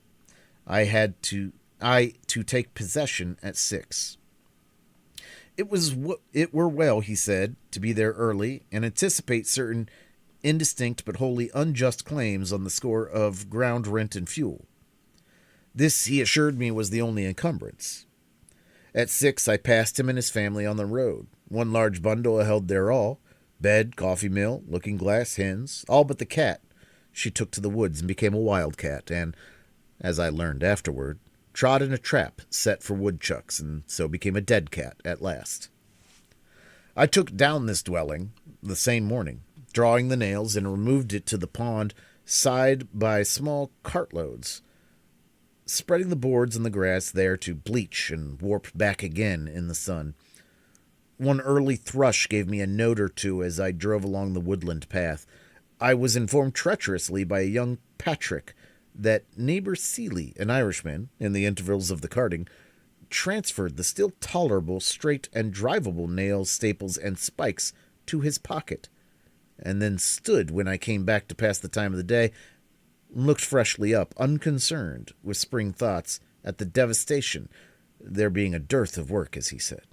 I to take possession at 6. It were well, he said, to be there early and anticipate certain indistinct but wholly unjust claims on the score of ground rent and fuel. This, he assured me, was the only encumbrance. At 6 I passed him and his family on the road. 1 large bundle held their all, bed, coffee mill, looking-glass, hens, all but the cat. She took to the woods and became a wildcat, and, as I learned afterward, trod in a trap set for woodchucks, and so became a dead cat at last. I took down this dwelling the same morning, drawing the nails, and removed it to the pond side by small cartloads, spreading the boards and the grass there to bleach and warp back again in the sun. 1 early thrush gave me a note or 2 as I drove along the woodland path. I was informed treacherously by a young Patrick that neighbor Seeley, an Irishman, in the intervals of the carting, transferred the still tolerable, straight, and drivable nails, staples, and spikes to his pocket, and then stood when I came back to pass the time of the day, and looked freshly up, unconcerned with spring thoughts at the devastation, there being a dearth of work, as he said.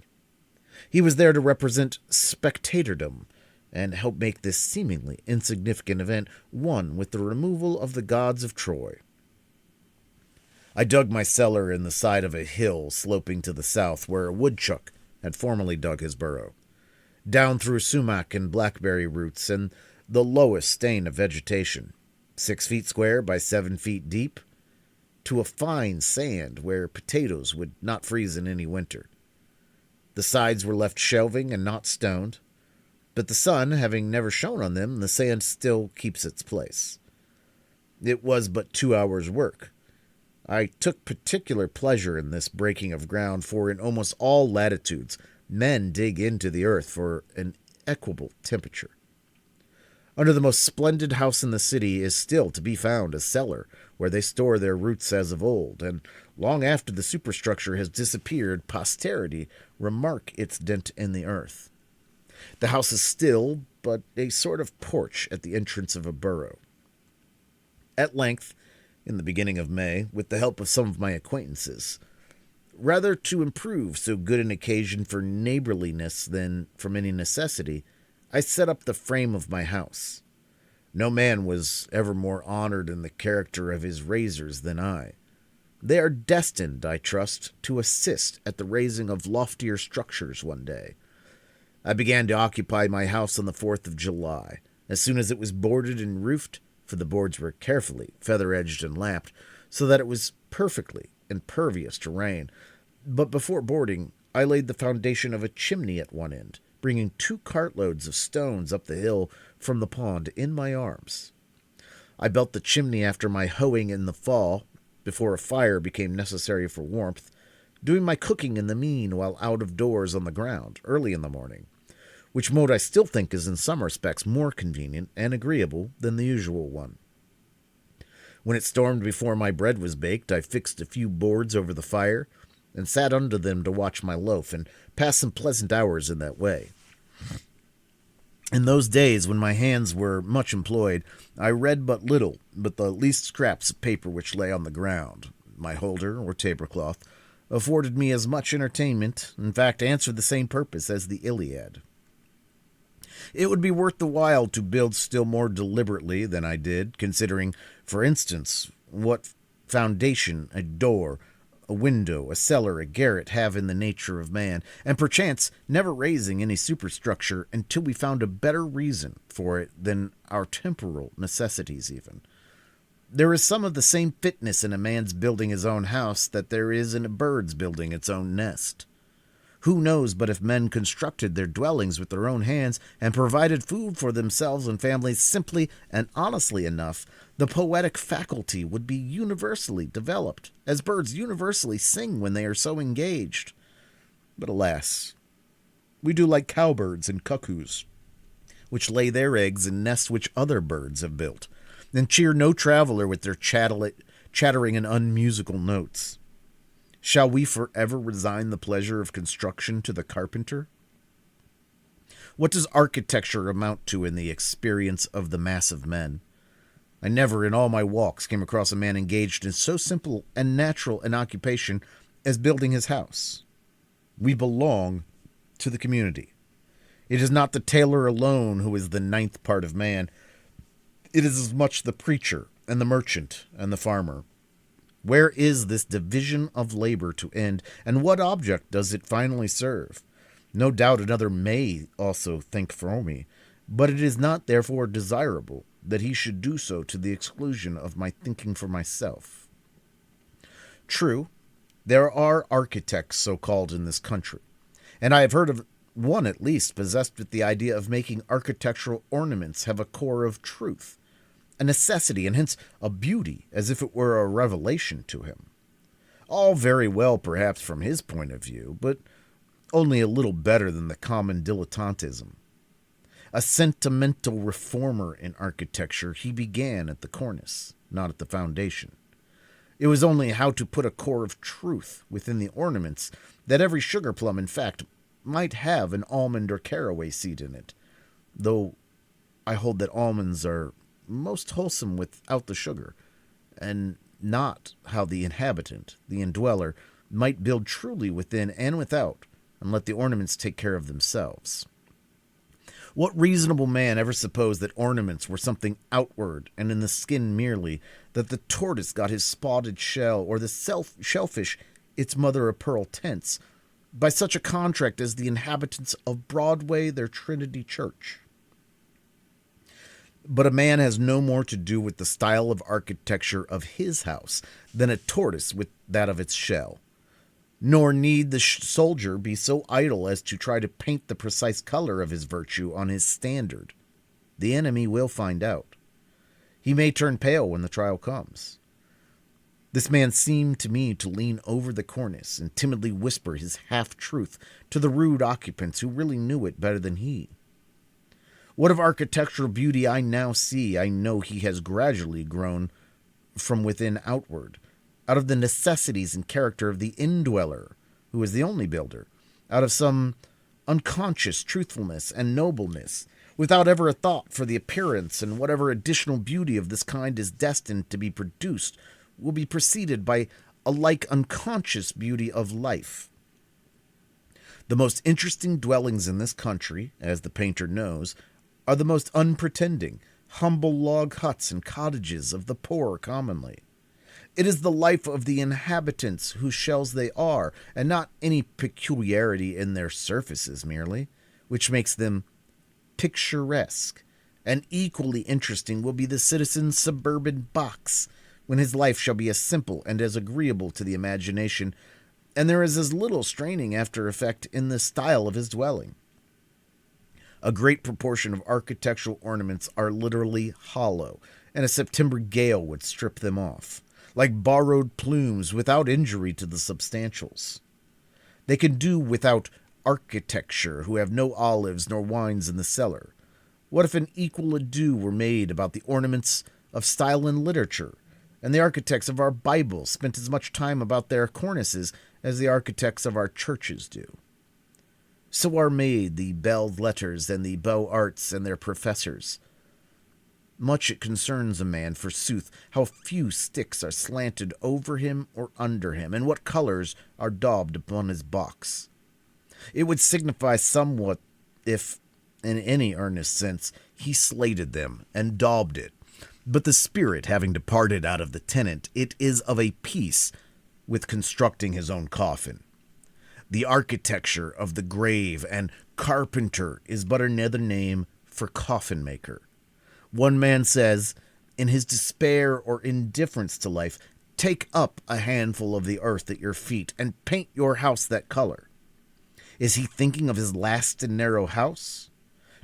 He was there to represent spectatordom, and help make this seemingly insignificant event one with the removal of the gods of Troy. I dug my cellar in the side of a hill sloping to the south, where a woodchuck had formerly dug his burrow, down through sumac and blackberry roots and the lowest stain of vegetation, 6 feet square by 7 feet deep, to a fine sand where potatoes would not freeze in any winter. The sides were left shelving and not stoned, but the sun having never shone on them, the sand still keeps its place. It was but 2 hours' work. I took particular pleasure in this breaking of ground, for in almost all latitudes men dig into the earth for an equable temperature. Under the most splendid house in the city is still to be found a cellar where they store their roots as of old, and long after the superstructure has disappeared, posterity remark its dent in the earth. The house is still but a sort of porch at the entrance of a burrow. At length, in the beginning of May, with the help of some of my acquaintances, rather to improve so good an occasion for neighborliness than from any necessity, I set up the frame of my house. No man was ever more honored in the character of his raisers than I. They are destined, I trust, to assist at the raising of loftier structures one day. I began to occupy my house on the 4th of July, as soon as it was boarded and roofed, for the boards were carefully feather-edged and lapped, so that it was perfectly impervious to rain. But before boarding, I laid the foundation of a chimney at one end, bringing 2 cartloads of stones up the hill from the pond in my arms. I built the chimney after my hoeing in the fall, before a fire became necessary for warmth, doing my cooking in the mean while out of doors on the ground, early in the morning, which mode I still think is in some respects more convenient and agreeable than the usual one. When it stormed before my bread was baked, I fixed a few boards over the fire, and sat under them to watch my loaf, and pass some pleasant hours in that way. In those days, when my hands were much employed, I read but little, but the least scraps of paper which lay on the ground, my holder or tablecloth, afforded me as much entertainment, in fact, answered the same purpose as the Iliad. It would be worth the while to build still more deliberately than I did, considering, for instance, what foundation a door, a window, a cellar, a garret have in the nature of man, and perchance never raising any superstructure until we found a better reason for it than our temporal necessities even. There is some of the same fitness in a man's building his own house that there is in a bird's building its own nest. Who knows but if men constructed their dwellings with their own hands and provided food for themselves and families simply and honestly enough, the poetic faculty would be universally developed, as birds universally sing when they are so engaged. But alas, we do like cowbirds and cuckoos, which lay their eggs in nests which other birds have built, and cheer no traveler with their chattering and unmusical notes. Shall we forever resign the pleasure of construction to the carpenter? What does architecture amount to in the experience of the mass of men? I never in all my walks came across a man engaged in so simple and natural an occupation as building his house. We belong to the community. It is not the tailor alone who is the ninth part of man. It is as much the preacher and the merchant and the farmer. Where is this division of labor to end, and what object does it finally serve? No doubt another may also think for me, but it is not therefore desirable that he should do so to the exclusion of my thinking for myself. True, there are architects so-called in this country, and I have heard of one at least possessed with the idea of making architectural ornaments have a core of truth, a necessity, and hence a beauty, as if it were a revelation to him. All very well, perhaps, from his point of view, but only a little better than the common dilettantism. A sentimental reformer in architecture, he began at the cornice, not at the foundation. It was only how to put a core of truth within the ornaments that every sugar plum, in fact, might have an almond or caraway seed in it, though I hold that almonds are most wholesome without the sugar, and not how the inhabitant, the indweller, might build truly within and without, and let the ornaments take care of themselves. What reasonable man ever supposed that ornaments were something outward and in the skin merely, that the tortoise got his spotted shell, or the shellfish its mother-of-pearl tents, by such a contract as the inhabitants of Broadway their Trinity Church? But a man has no more to do with the style of architecture of his house than a tortoise with that of its shell. Nor need the soldier be so idle as to try to paint the precise color of his virtue on his standard. The enemy will find out. He may turn pale when the trial comes. This man seemed to me to lean over the cornice and timidly whisper his half-truth to the rude occupants who really knew it better than he. What of architectural beauty I now see, I know he has gradually grown from within outward, out of the necessities and character of the indweller, who is the only builder, out of some unconscious truthfulness and nobleness, without ever a thought for the appearance, and whatever additional beauty of this kind is destined to be produced will be preceded by a like unconscious beauty of life. The most interesting dwellings in this country, as the painter knows, are the most unpretending, humble log huts and cottages of the poor commonly. It is the life of the inhabitants whose shells they are, and not any peculiarity in their surfaces merely, which makes them picturesque. And equally interesting will be the citizen's suburban box, when his life shall be as simple and as agreeable to the imagination, and there is as little straining after effect in the style of his dwelling. A great proportion of architectural ornaments are literally hollow, and a September gale would strip them off, like borrowed plumes, without injury to the substantials. They can do without architecture who have no olives nor wines in the cellar. What if an equal ado were made about the ornaments of style in literature, and the architects of our Bible spent as much time about their cornices as the architects of our churches do? So are made the belles lettres and the beaux arts and their professors. Much it concerns a man, forsooth, how few sticks are slanted over him or under him, and what colours are daubed upon his box. It would signify somewhat if, in any earnest sense, he slated them and daubed it. But the spirit having departed out of the tenant, it is of a piece with constructing his own coffin. The architecture of the grave and carpenter is but another name for coffin maker. One man says, in his despair or indifference to life, take up a handful of the earth at your feet and paint your house that color. Is he thinking of his last and narrow house?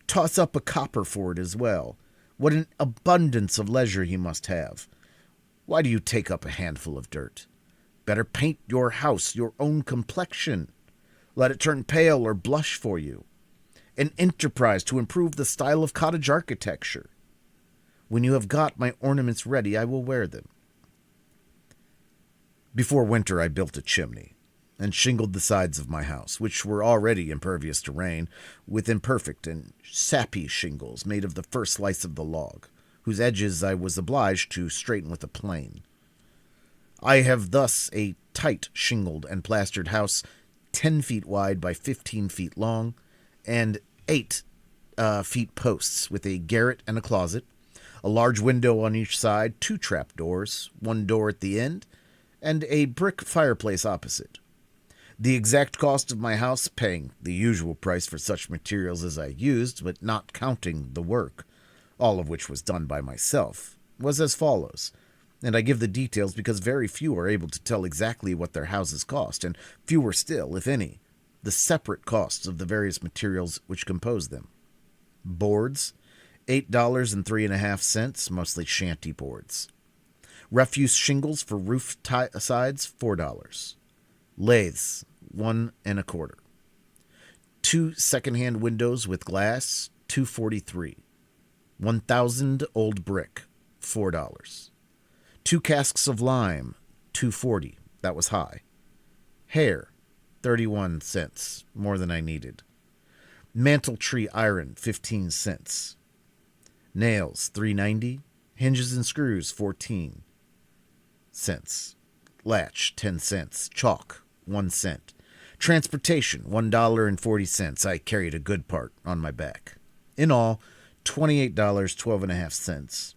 Toss up a copper for it as well. What an abundance of leisure he must have. Why do you take up a handful of dirt? Better paint your house your own complexion. Let it turn pale or blush for you. An enterprise to improve the style of cottage architecture. When you have got my ornaments ready, I will wear them. Before winter, I built a chimney and shingled the sides of my house, which were already impervious to rain, with imperfect and sappy shingles made of the first slice of the log, whose edges I was obliged to straighten with a plane. I have thus a tight shingled and plastered house, 10 feet wide by 15 feet long, and 8 feet posts, with a garret and a closet, a large window on each side, 2 trap doors, 1 door at the end, and a brick fireplace opposite. The exact cost of my house, paying the usual price for such materials as I used, but not counting the work, all of which was done by myself, was as follows, and I give the details because very few are able to tell exactly what their houses cost, and fewer still, if any, the separate costs of the various materials which compose them. Boards, $8.03.50, mostly shanty boards. Refuse shingles for roof sides, $4. Lathes, $1.25. 2 second-hand windows with glass, $2.43. 1,000 old brick, $4. 2 casks of lime, $2.40. That was high. Hair, 31 cents, more than I needed. Mantle tree iron, 15 cents. Nails, $3.90. Hinges and screws, 14 cents. Latch, 10 cents. Chalk, 1 cent. Transportation, $1.40. I carried a good part on my back. In all, $28.12.50.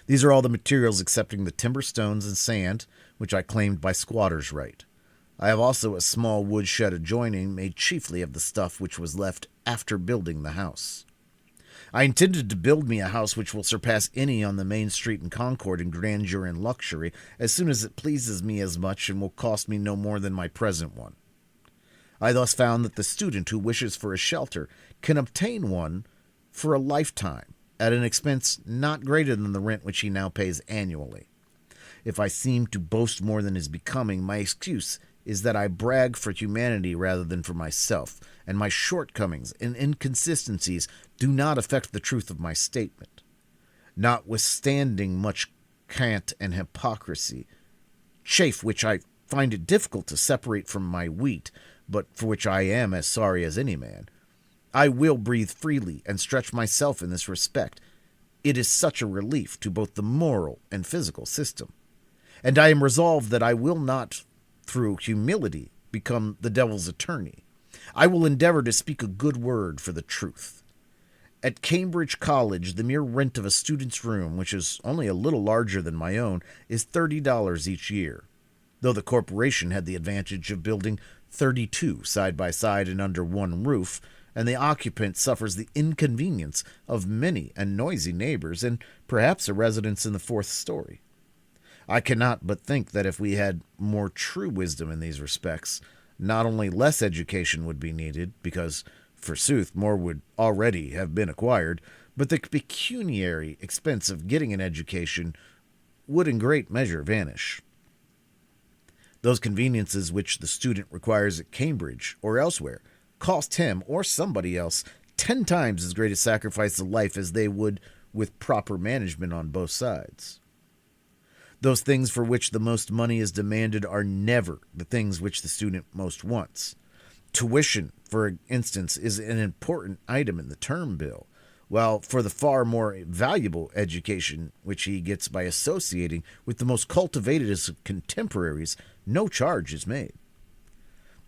These are all the materials excepting the timber, stones, and sand, which I claimed by squatter's right. I have also a small wood shed adjoining, made chiefly of the stuff which was left after building the house. I intended to build me a house which will surpass any on the main street in Concord in grandeur and luxury, as soon as it pleases me as much and will cost me no more than my present one. I thus found that the student who wishes for a shelter can obtain one for a lifetime, at an expense not greater than the rent which he now pays annually. If I seem to boast more than is becoming, my excuse is that I brag for humanity rather than for myself, and my shortcomings and inconsistencies do not affect the truth of my statement. Notwithstanding much cant and hypocrisy, chaff which I find it difficult to separate from my wheat, but for which I am as sorry as any man, I will breathe freely and stretch myself in this respect. It is such a relief to both the moral and physical system. And I am resolved that I will not, through humility, become the devil's attorney. I will endeavor to speak a good word for the truth. At Cambridge College, the mere rent of a student's room, which is only a little larger than my own, is $30 each year, though the corporation had the advantage of building 32 side by side and under one roof, and the occupant suffers the inconvenience of many and noisy neighbors, and perhaps a residence in the 4th story. I cannot but think that if we had more true wisdom in these respects, not only less education would be needed, because, forsooth, more would already have been acquired, but the pecuniary expense of getting an education would in great measure vanish. Those conveniences which the student requires at Cambridge or elsewhere cost him or somebody else 10 times as great a sacrifice of life as they would with proper management on both sides. Those things for which the most money is demanded are never the things which the student most wants. Tuition, for instance, is an important item in the term bill, while for the far more valuable education which he gets by associating with the most cultivated of contemporaries, no charge is made.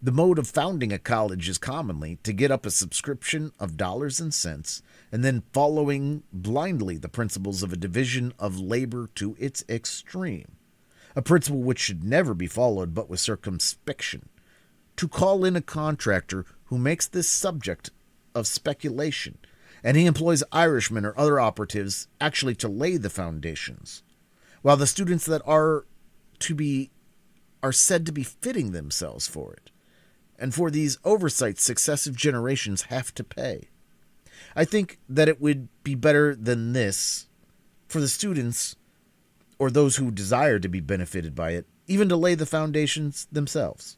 The mode of founding a college is commonly to get up a subscription of dollars and cents, and then following blindly the principles of a division of labor to its extreme, a principle which should never be followed but with circumspection, to call in a contractor who makes this subject of speculation, and he employs Irishmen or other operatives actually to lay the foundations, while the students that are said to be fitting themselves for it. And for these oversights successive generations have to pay. I think that it would be better than this for the students, or those who desire to be benefited by it, even to lay the foundations themselves.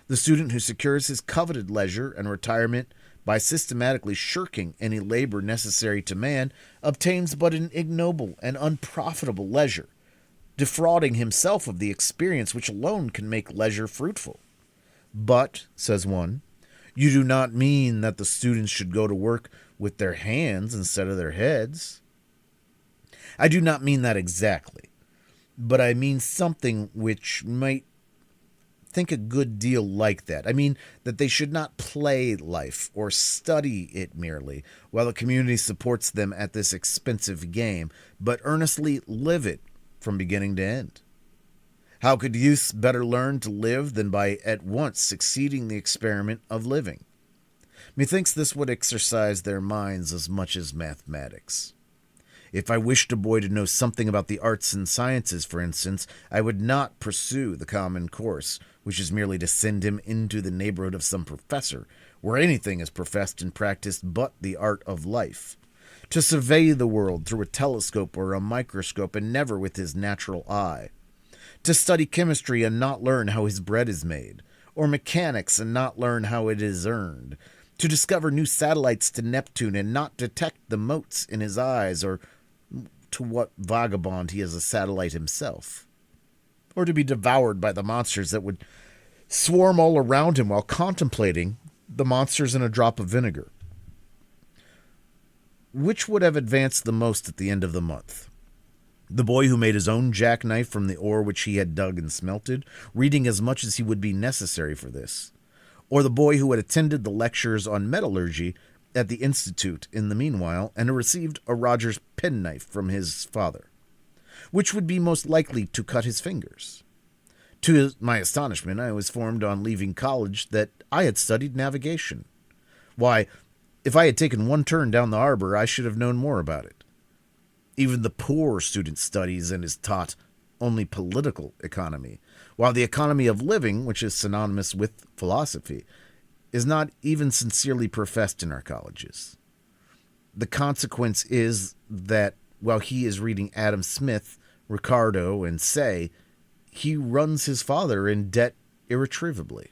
The student who secures his coveted leisure and retirement by systematically shirking any labor necessary to man obtains but an ignoble and unprofitable leisure, defrauding himself of the experience which alone can make leisure fruitful. But, says one, you do not mean that the students should go to work with their hands instead of their heads. I do not mean that exactly, but I mean something which might think a good deal like that. I mean that they should not play life or study it merely, while the community supports them at this expensive game, but earnestly live it from beginning to end. How could youths better learn to live than by at once succeeding the experiment of living? Methinks this would exercise their minds as much as mathematics. If I wished a boy to know something about the arts and sciences, for instance, I would not pursue the common course, which is merely to send him into the neighborhood of some professor, where anything is professed and practiced but the art of life, to survey the world through a telescope or a microscope, and never with his natural eye, to study chemistry and not learn how his bread is made, or mechanics and not learn how it is earned, to discover new satellites to Neptune and not detect the motes in his eyes, or to what vagabond he is a satellite himself, or to be devoured by the monsters that would swarm all around him while contemplating the monsters in a drop of vinegar. Which would have advanced the most at the end of the month? The boy who made his own jackknife from the ore which he had dug and smelted, reading as much as he would be necessary for this, or the boy who had attended the lectures on metallurgy at the Institute in the meanwhile, and received a Rogers penknife from his father? Which would be most likely to cut his fingers? To my astonishment, I was informed on leaving college that I had studied navigation. Why, if I had taken one turn down the harbor, I should have known more about it. Even the poor student studies and is taught only political economy, while the economy of living, which is synonymous with philosophy, is not even sincerely professed in our colleges. The consequence is that while he is reading Adam Smith, Ricardo, and Say, he runs his father in debt irretrievably.